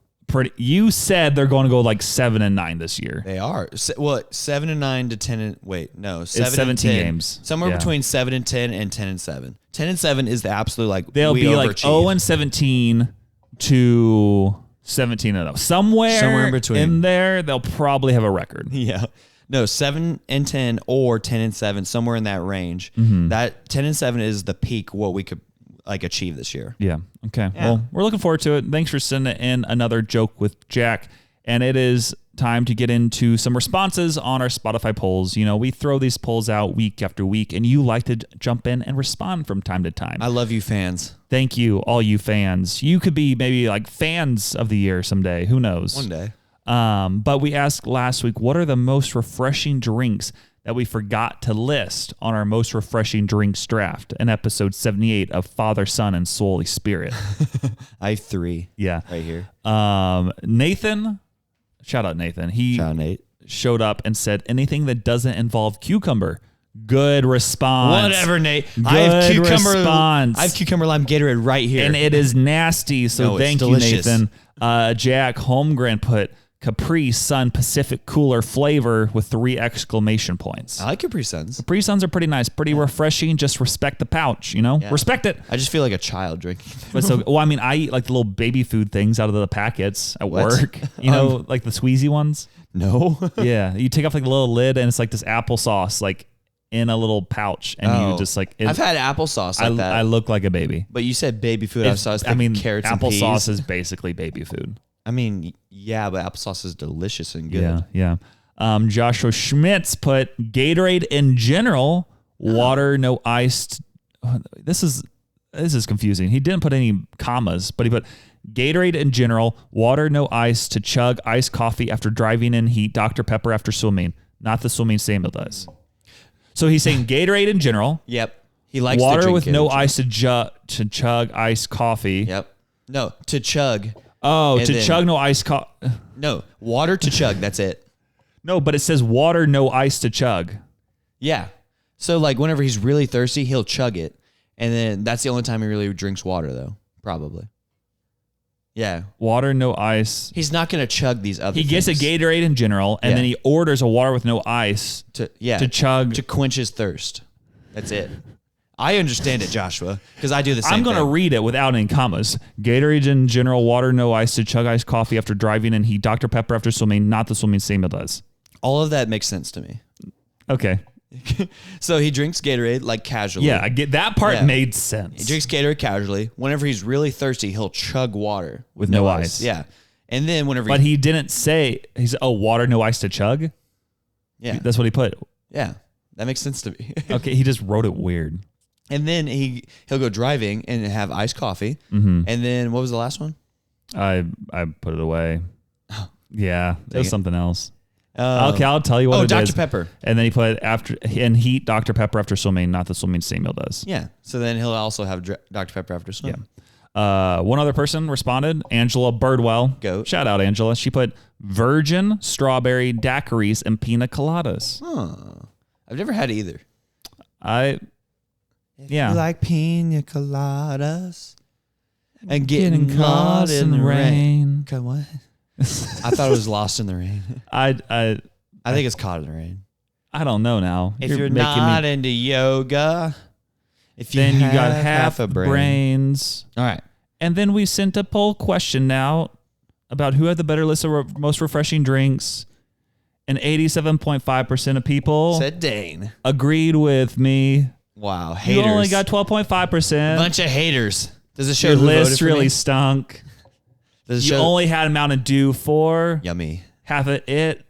You said they're going to go like 7-9 this year. They are. 7-9 to 10 and wait, no, 7 17 and 10. games. Somewhere Yeah. between 7 and 10 and 10 and 7. 10 and 7 is the absolute like They'll we be like overachieved. 0-17 to 17-0. Somewhere in between. in there, they'll probably have a record. Yeah. No, 7 and 10 or 10 and 7, somewhere in that range. Mm-hmm. That 10 and 7 is the peak what we could like achieve this year. Yeah. Okay. Yeah. Well, we're looking forward to it. Thanks for sending in another joke with Jack. And it is time to get into some responses on our Spotify polls. You know, we throw these polls out week after week, and you like to jump in and respond from time to time. I love you fans. Thank you, all you fans. You could be maybe like fans of the year someday. Who knows? One day. But we asked last week, what are the most refreshing drinks that we forgot to list on our most refreshing drinks draft in episode 78 of Father, Son, and Holy Spirit? I have 3 Yeah. right here. Nathan, shout out Nathan. He Ciao, Nate. showed up and said anything that doesn't involve cucumber. Good response. Whatever, Nate. Good I have cucumber. response. I have cucumber lime Gatorade right here. And it is nasty. So No, it's thank you, delicious. Nathan. Jack Holmgren put Capri Sun Pacific Cooler flavor with 3 exclamation points. I like Capri Suns. Capri Suns are pretty nice, pretty refreshing. Just respect the pouch, you know? Yeah. Respect it. I just feel like a child drinking. But so, well, I mean, I eat like the little baby food things out of the packets at What? work. You know, like the squeezy ones. No. Yeah, you take off like the little lid, and it's like this applesauce, like in a little pouch, and you just like. I've had applesauce like that. I look like a baby. But you said baby food. I was thinking carrots and peas. applesauce is basically baby food. I mean, yeah, but applesauce is delicious and good. Yeah. Joshua Schmitz put Gatorade in general, water, no iced. This is confusing. He didn't put any commas, but he put Gatorade in general, water, no ice, to chug iced coffee after driving in heat, Dr. Pepper after swimming. Not the swimming Samuel does. So he's saying Gatorade in general. Yep. He likes to water drink with it no in general. ice to chug iced coffee. Yep. No, to chug. Oh, And to then- chug no ice No, water to chug. That's it. No, but it says water, no ice to chug. Yeah. So like whenever he's really thirsty, he'll chug it, and then that's the only time he really drinks water, though. Probably. Yeah. Water, no ice. He's not gonna chug these other. He gets a things Gatorade in general, and Yeah. then he orders a water with no ice to to chug. to quench his thirst. That's it. I understand it, Joshua, because I do the same. I'm going to thing. read it without any commas. Gatorade in general, water, no ice, to chug iced coffee after driving in heat, Dr. Pepper after swimming, not the swimming Samuel does. All of that makes sense to me. Okay. So he drinks Gatorade like casually. Yeah, I get that part Yeah. made sense. He drinks Gatorade casually. Whenever he's really thirsty, he'll chug water With no ice. Yeah. And then whenever But he didn't say, he said, oh, water, no ice to chug? yeah. That's what he put. Yeah. That makes sense to me. Okay, he just wrote it weird. And then he'll go driving and have iced coffee. Mm-hmm. And then what was the last one? I put it away. Yeah, it was it. something else. Okay, I'll tell you what it Dr. is. Pepper. And then he put after in heat Dr. Pepper after swimming, not the swimming Samuel does. Yeah. So then he'll also have Dr. Pepper after swim. One other person responded, Angela Birdwell. Goat. Shout out, Angela. She put virgin strawberry daiquiris and pina coladas. Huh. I've never had either. Yeah. You like pina coladas and getting caught in the rain. Okay, what? I thought it was lost in the rain. I think it's caught in the rain. I don't know now. If you're making not me, into yoga, if you then you got have half a brains. All right. And then we sent a poll question out about who had the better list of most refreshing drinks. And 87.5% of people Said Dane. agreed with me. Wow. Haters. You only got 12.5%. bunch of haters. Does it show Your who voted list for really me? stunk. Does it You show? only had Mountain Dew for Yummy. half of it.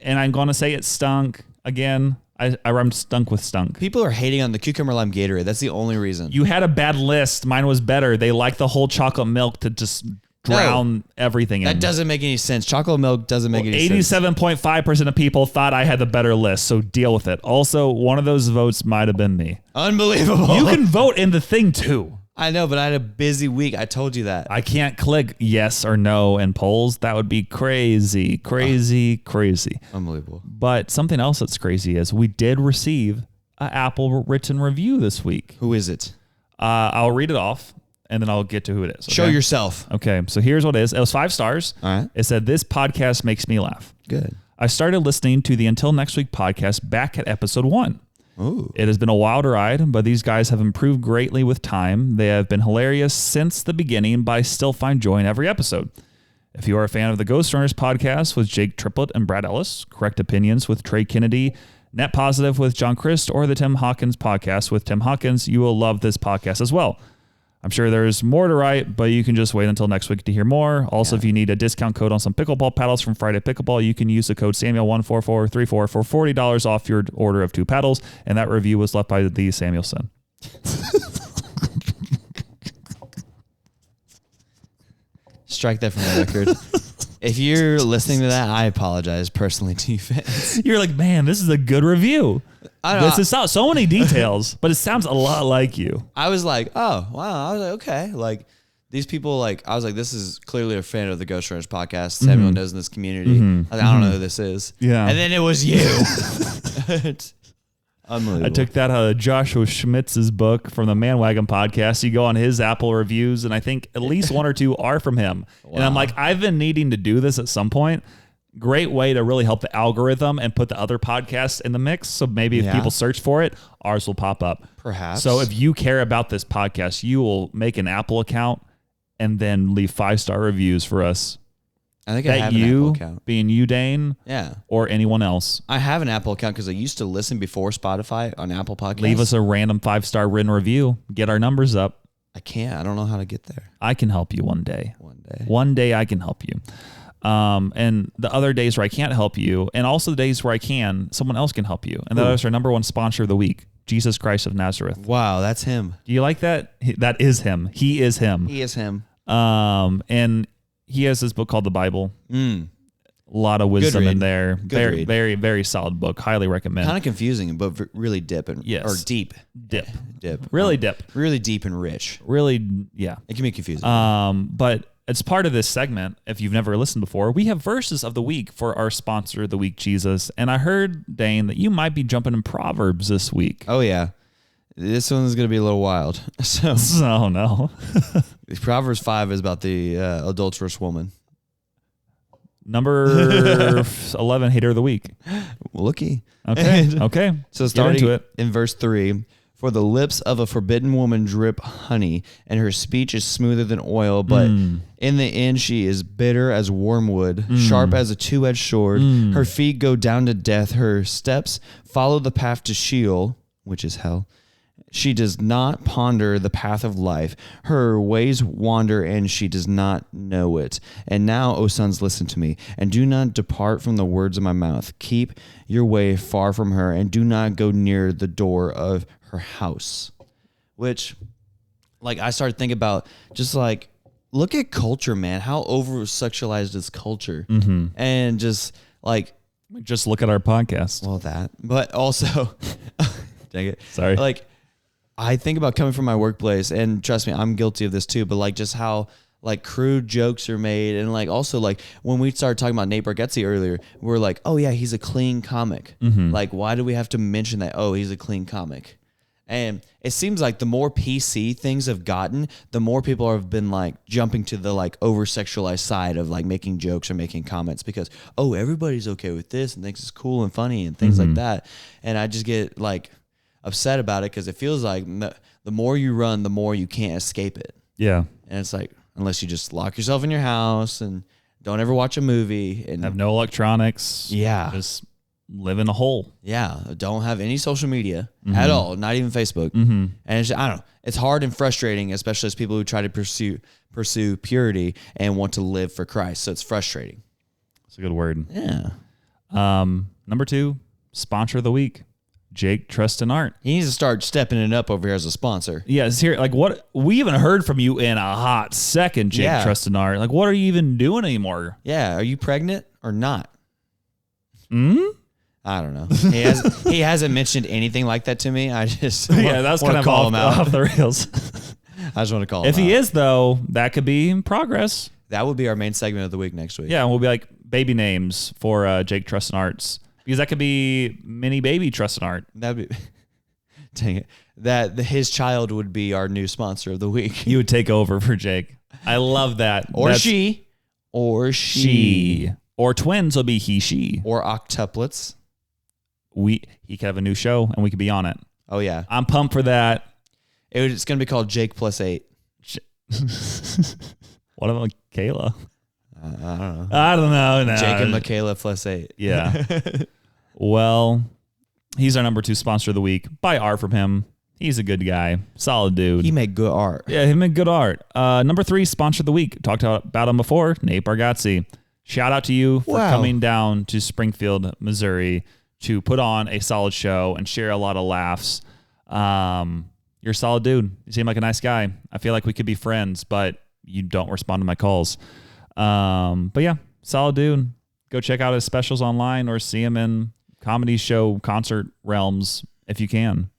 And I'm going to say it stunk again. I rhymed stunk with stunk. People are hating on the cucumber lime Gatorade. That's the only reason. You had a bad list. Mine was better. They like the whole chocolate milk to just drown everything in. That doesn't make any sense. Chocolate milk doesn't make any sense. 87.5% of people thought I had the better list, so deal with it. Also, one of those votes might have been me. Unbelievable. You can vote in the thing too. I know, but I had a busy week. I told you that. I can't click yes or no in polls. That would be crazy. Unbelievable. But something else that's crazy is we did receive an Apple written review this week. Who is it? I'll read it off, and then I'll get to who it is. Okay? Show yourself. Okay, so here's what it is. It was 5 stars. All right. It said, this podcast makes me laugh. Good. I started listening to the Until Next Week podcast back at episode 1. Ooh. It has been a wild ride, but these guys have improved greatly with time. They have been hilarious since the beginning, but I still find joy in every episode. If you are a fan of the Ghost Runners podcast with Jake Triplett and Brad Ellis, Correct Opinions with Trey Kennedy, Net Positive with John Christ, or the Tim Hawkins podcast with Tim Hawkins, you will love this podcast as well. I'm sure there's more to write, but you can just wait until next week to hear more. Also, if you need a discount code on some pickleball paddles from Friday Pickleball, you can use the code Samuel14434 for $40 off your order of 2 paddles. And that review was left by the Samuelson. Strike that from the record. If you're listening to that, I apologize personally to you fans. You're like, man, this is a good review. This is so many details, but it sounds a lot like you. I was like, oh, wow. I was like, okay. Like, these people, like, I was like, this is clearly a fan of the Ghost Runners podcast. Samuel knows in this community. I don't know who this is. Yeah. And then it was you. It's unbelievable. I took that out of Joshua Schmitz's book from the Man Wagon podcast. You go on his Apple reviews, and I think at least 1 or 2 are from him. Wow. And I'm like, I've been needing to do this at some point. Great way to really help the algorithm and put the other podcasts in the mix. So maybe if people search for it, ours will pop up. Perhaps. So if you care about this podcast, you will make an Apple account and then leave 5-star reviews for us. I think I have an Apple account. Being you, Dane, or anyone else. I have an Apple account because I used to listen before Spotify on Apple Podcasts. Leave us a random 5-star written review. Get our numbers up. I can't. I don't know how to get there. I can help you one day. One day I can help you. And the other days where I can't help you, and also the days where I can, someone else can help you. And that is our number 1 sponsor of the week, Jesus Christ of Nazareth. Wow, that's him. Do you like that? That is him. He is him. He is him. And he has this book called the Bible. A lot of wisdom in there. Very, very, very solid book. Highly recommend. Kind of confusing, but really deep. Or deep. Dip. Really dip. Really deep and rich. Really, yeah. It can be confusing. But as part of this segment, if you've never listened before, we have verses of the week for our sponsor of the week, Jesus. And I heard, Dane, that you might be jumping in Proverbs this week. Oh, yeah. This one's going to be a little wild. Oh, no. Proverbs 5 is about the adulterous woman. Number 11, hater of the week. Looky. Okay. So starting into it. In verse 3, for the lips of a forbidden woman drip honey, and her speech is smoother than oil, but in the end she is bitter as wormwood, sharp as a two-edged sword. Her feet go down to death. Her steps follow the path to Sheol, which is hell. She does not ponder the path of life. Her ways wander, and she does not know it. And now, O sons, listen to me, and do not depart from the words of my mouth. Keep your way far from her, and do not go near the door of her house. Which, like, I started thinking about just like, look at culture, man. How over-sexualized is culture? And just like... Just look at our podcast. Well, that. But also... dang it. Sorry. Like... I think about coming from my workplace, and trust me, I'm guilty of this too, but like just how like crude jokes are made. And like also like when we started talking about Nate Bargatze earlier, we're like, oh yeah, he's a clean comic. Like, why do we have to mention that? Oh, he's a clean comic. And it seems like the more PC things have gotten, the more people have been like jumping to the like over-sexualized side of like making jokes or making comments because, oh, everybody's okay with this and thinks it's cool and funny and things like that. And I just get like upset about it because it feels like the more you run, the more you can't escape it. Yeah. And it's like, unless you just lock yourself in your house and don't ever watch a movie and have no electronics. Yeah. Just live in a hole. Yeah. Don't have any social media at all, not even Facebook. And it's just, I don't know. It's hard and frustrating, especially as people who try to pursue purity and want to live for Christ. So it's frustrating. That's a good word. Yeah. Number 2, sponsor of the week. Jake Trust and Art. He needs to start stepping it up over here as a sponsor. Yeah, it's here. Like, what? We haven't heard from you in a hot second, Jake Trust and Art. Like, what are you even doing anymore? Yeah, are you pregnant or not? I don't know. He hasn't mentioned anything like that to me. I just that was kind of off the rails. I just want to call him If he is, though, that could be in progress. That would be our main segment of the week next week. Yeah, and we'll be like baby names for Jake Trust and Arts. Because that could be mini baby Trust and Art. That'd be, dang it. His child would be our new sponsor of the week. You would take over for Jake. I love that. Or she. Or twins will be he, she. Or octuplets. He could have a new show and we could be on it. Oh, yeah. I'm pumped for that. It's going to be called Jake plus 8. What about Kayla? I don't know. No. Jake and Michaela plus 8. Yeah. Well, he's our number 2 sponsor of the week. Buy art from him. He's a good guy. Solid dude. He made good art. Yeah, he made good art. Number 3 sponsor of the week. Talked about him before. Nate Bargatze. Shout out to you for coming down to Springfield, Missouri to put on a solid show and share a lot of laughs. You're a solid dude. You seem like a nice guy. I feel like we could be friends, but you don't respond to my calls. But yeah, solid dude. Go check out his specials online or see him in comedy show concert realms if you can.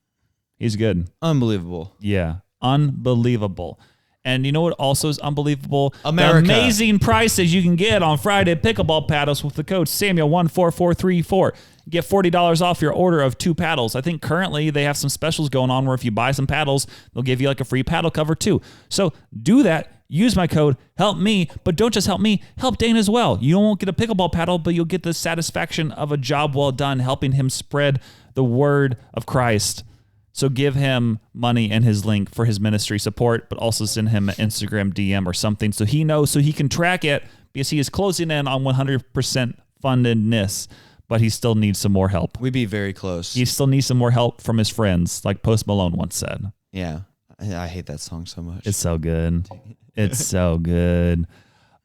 He's good. Unbelievable. Yeah, unbelievable. And you know what also is unbelievable? America. The amazing prices you can get on Friday pickleball paddles with the code Samuel14434. Get $40 off your order of 2 paddles. I think currently they have some specials going on where if you buy some paddles, they'll give you like a free paddle cover too. So do that. Use my code. Help me, but don't just help me. Help Dane as well. You won't get a pickleball paddle, but you'll get the satisfaction of a job well done, helping him spread the word of Christ. So give him money and his link for his ministry support, but also send him an Instagram DM or something so he knows, so he can track it, because he is closing in on 100% fundedness, but he still needs some more help. We'd be very close. He still needs some more help from his friends, like Post Malone once said. Yeah. I hate that song so much. It's so good. It's so good.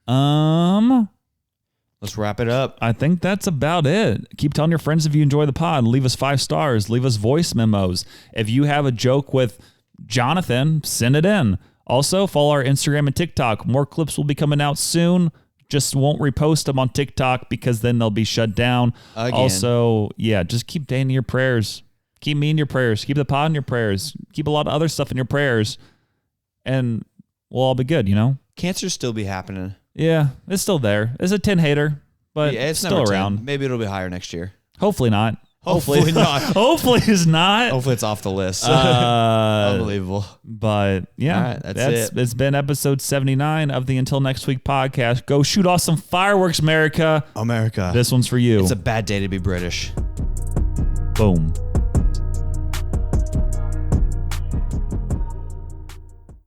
Let's wrap it up. I think that's about it. Keep telling your friends if you enjoy the pod. Leave us 5 stars. Leave us voice memos. If you have a joke with Jonathan, send it in. Also, follow our Instagram and TikTok. More clips will be coming out soon. Just won't repost them on TikTok because then they'll be shut down. Again. Also, yeah, just keep Dane in your prayers. Keep me in your prayers. Keep the pod in your prayers. Keep a lot of other stuff in your prayers. And we'll all be good, you know? Cancer still be happening. Yeah, it's still there. It's a 10 hater, but yeah, it's still around. 10. Maybe it'll be higher next year. Hopefully not. Hopefully not. Hopefully it's not. Hopefully it's off the list. Unbelievable. But yeah, all right, that's it. It's been episode 79 of the Until Next Week podcast. Go shoot off some fireworks, America. America. This one's for you. It's a bad day to be British. Boom.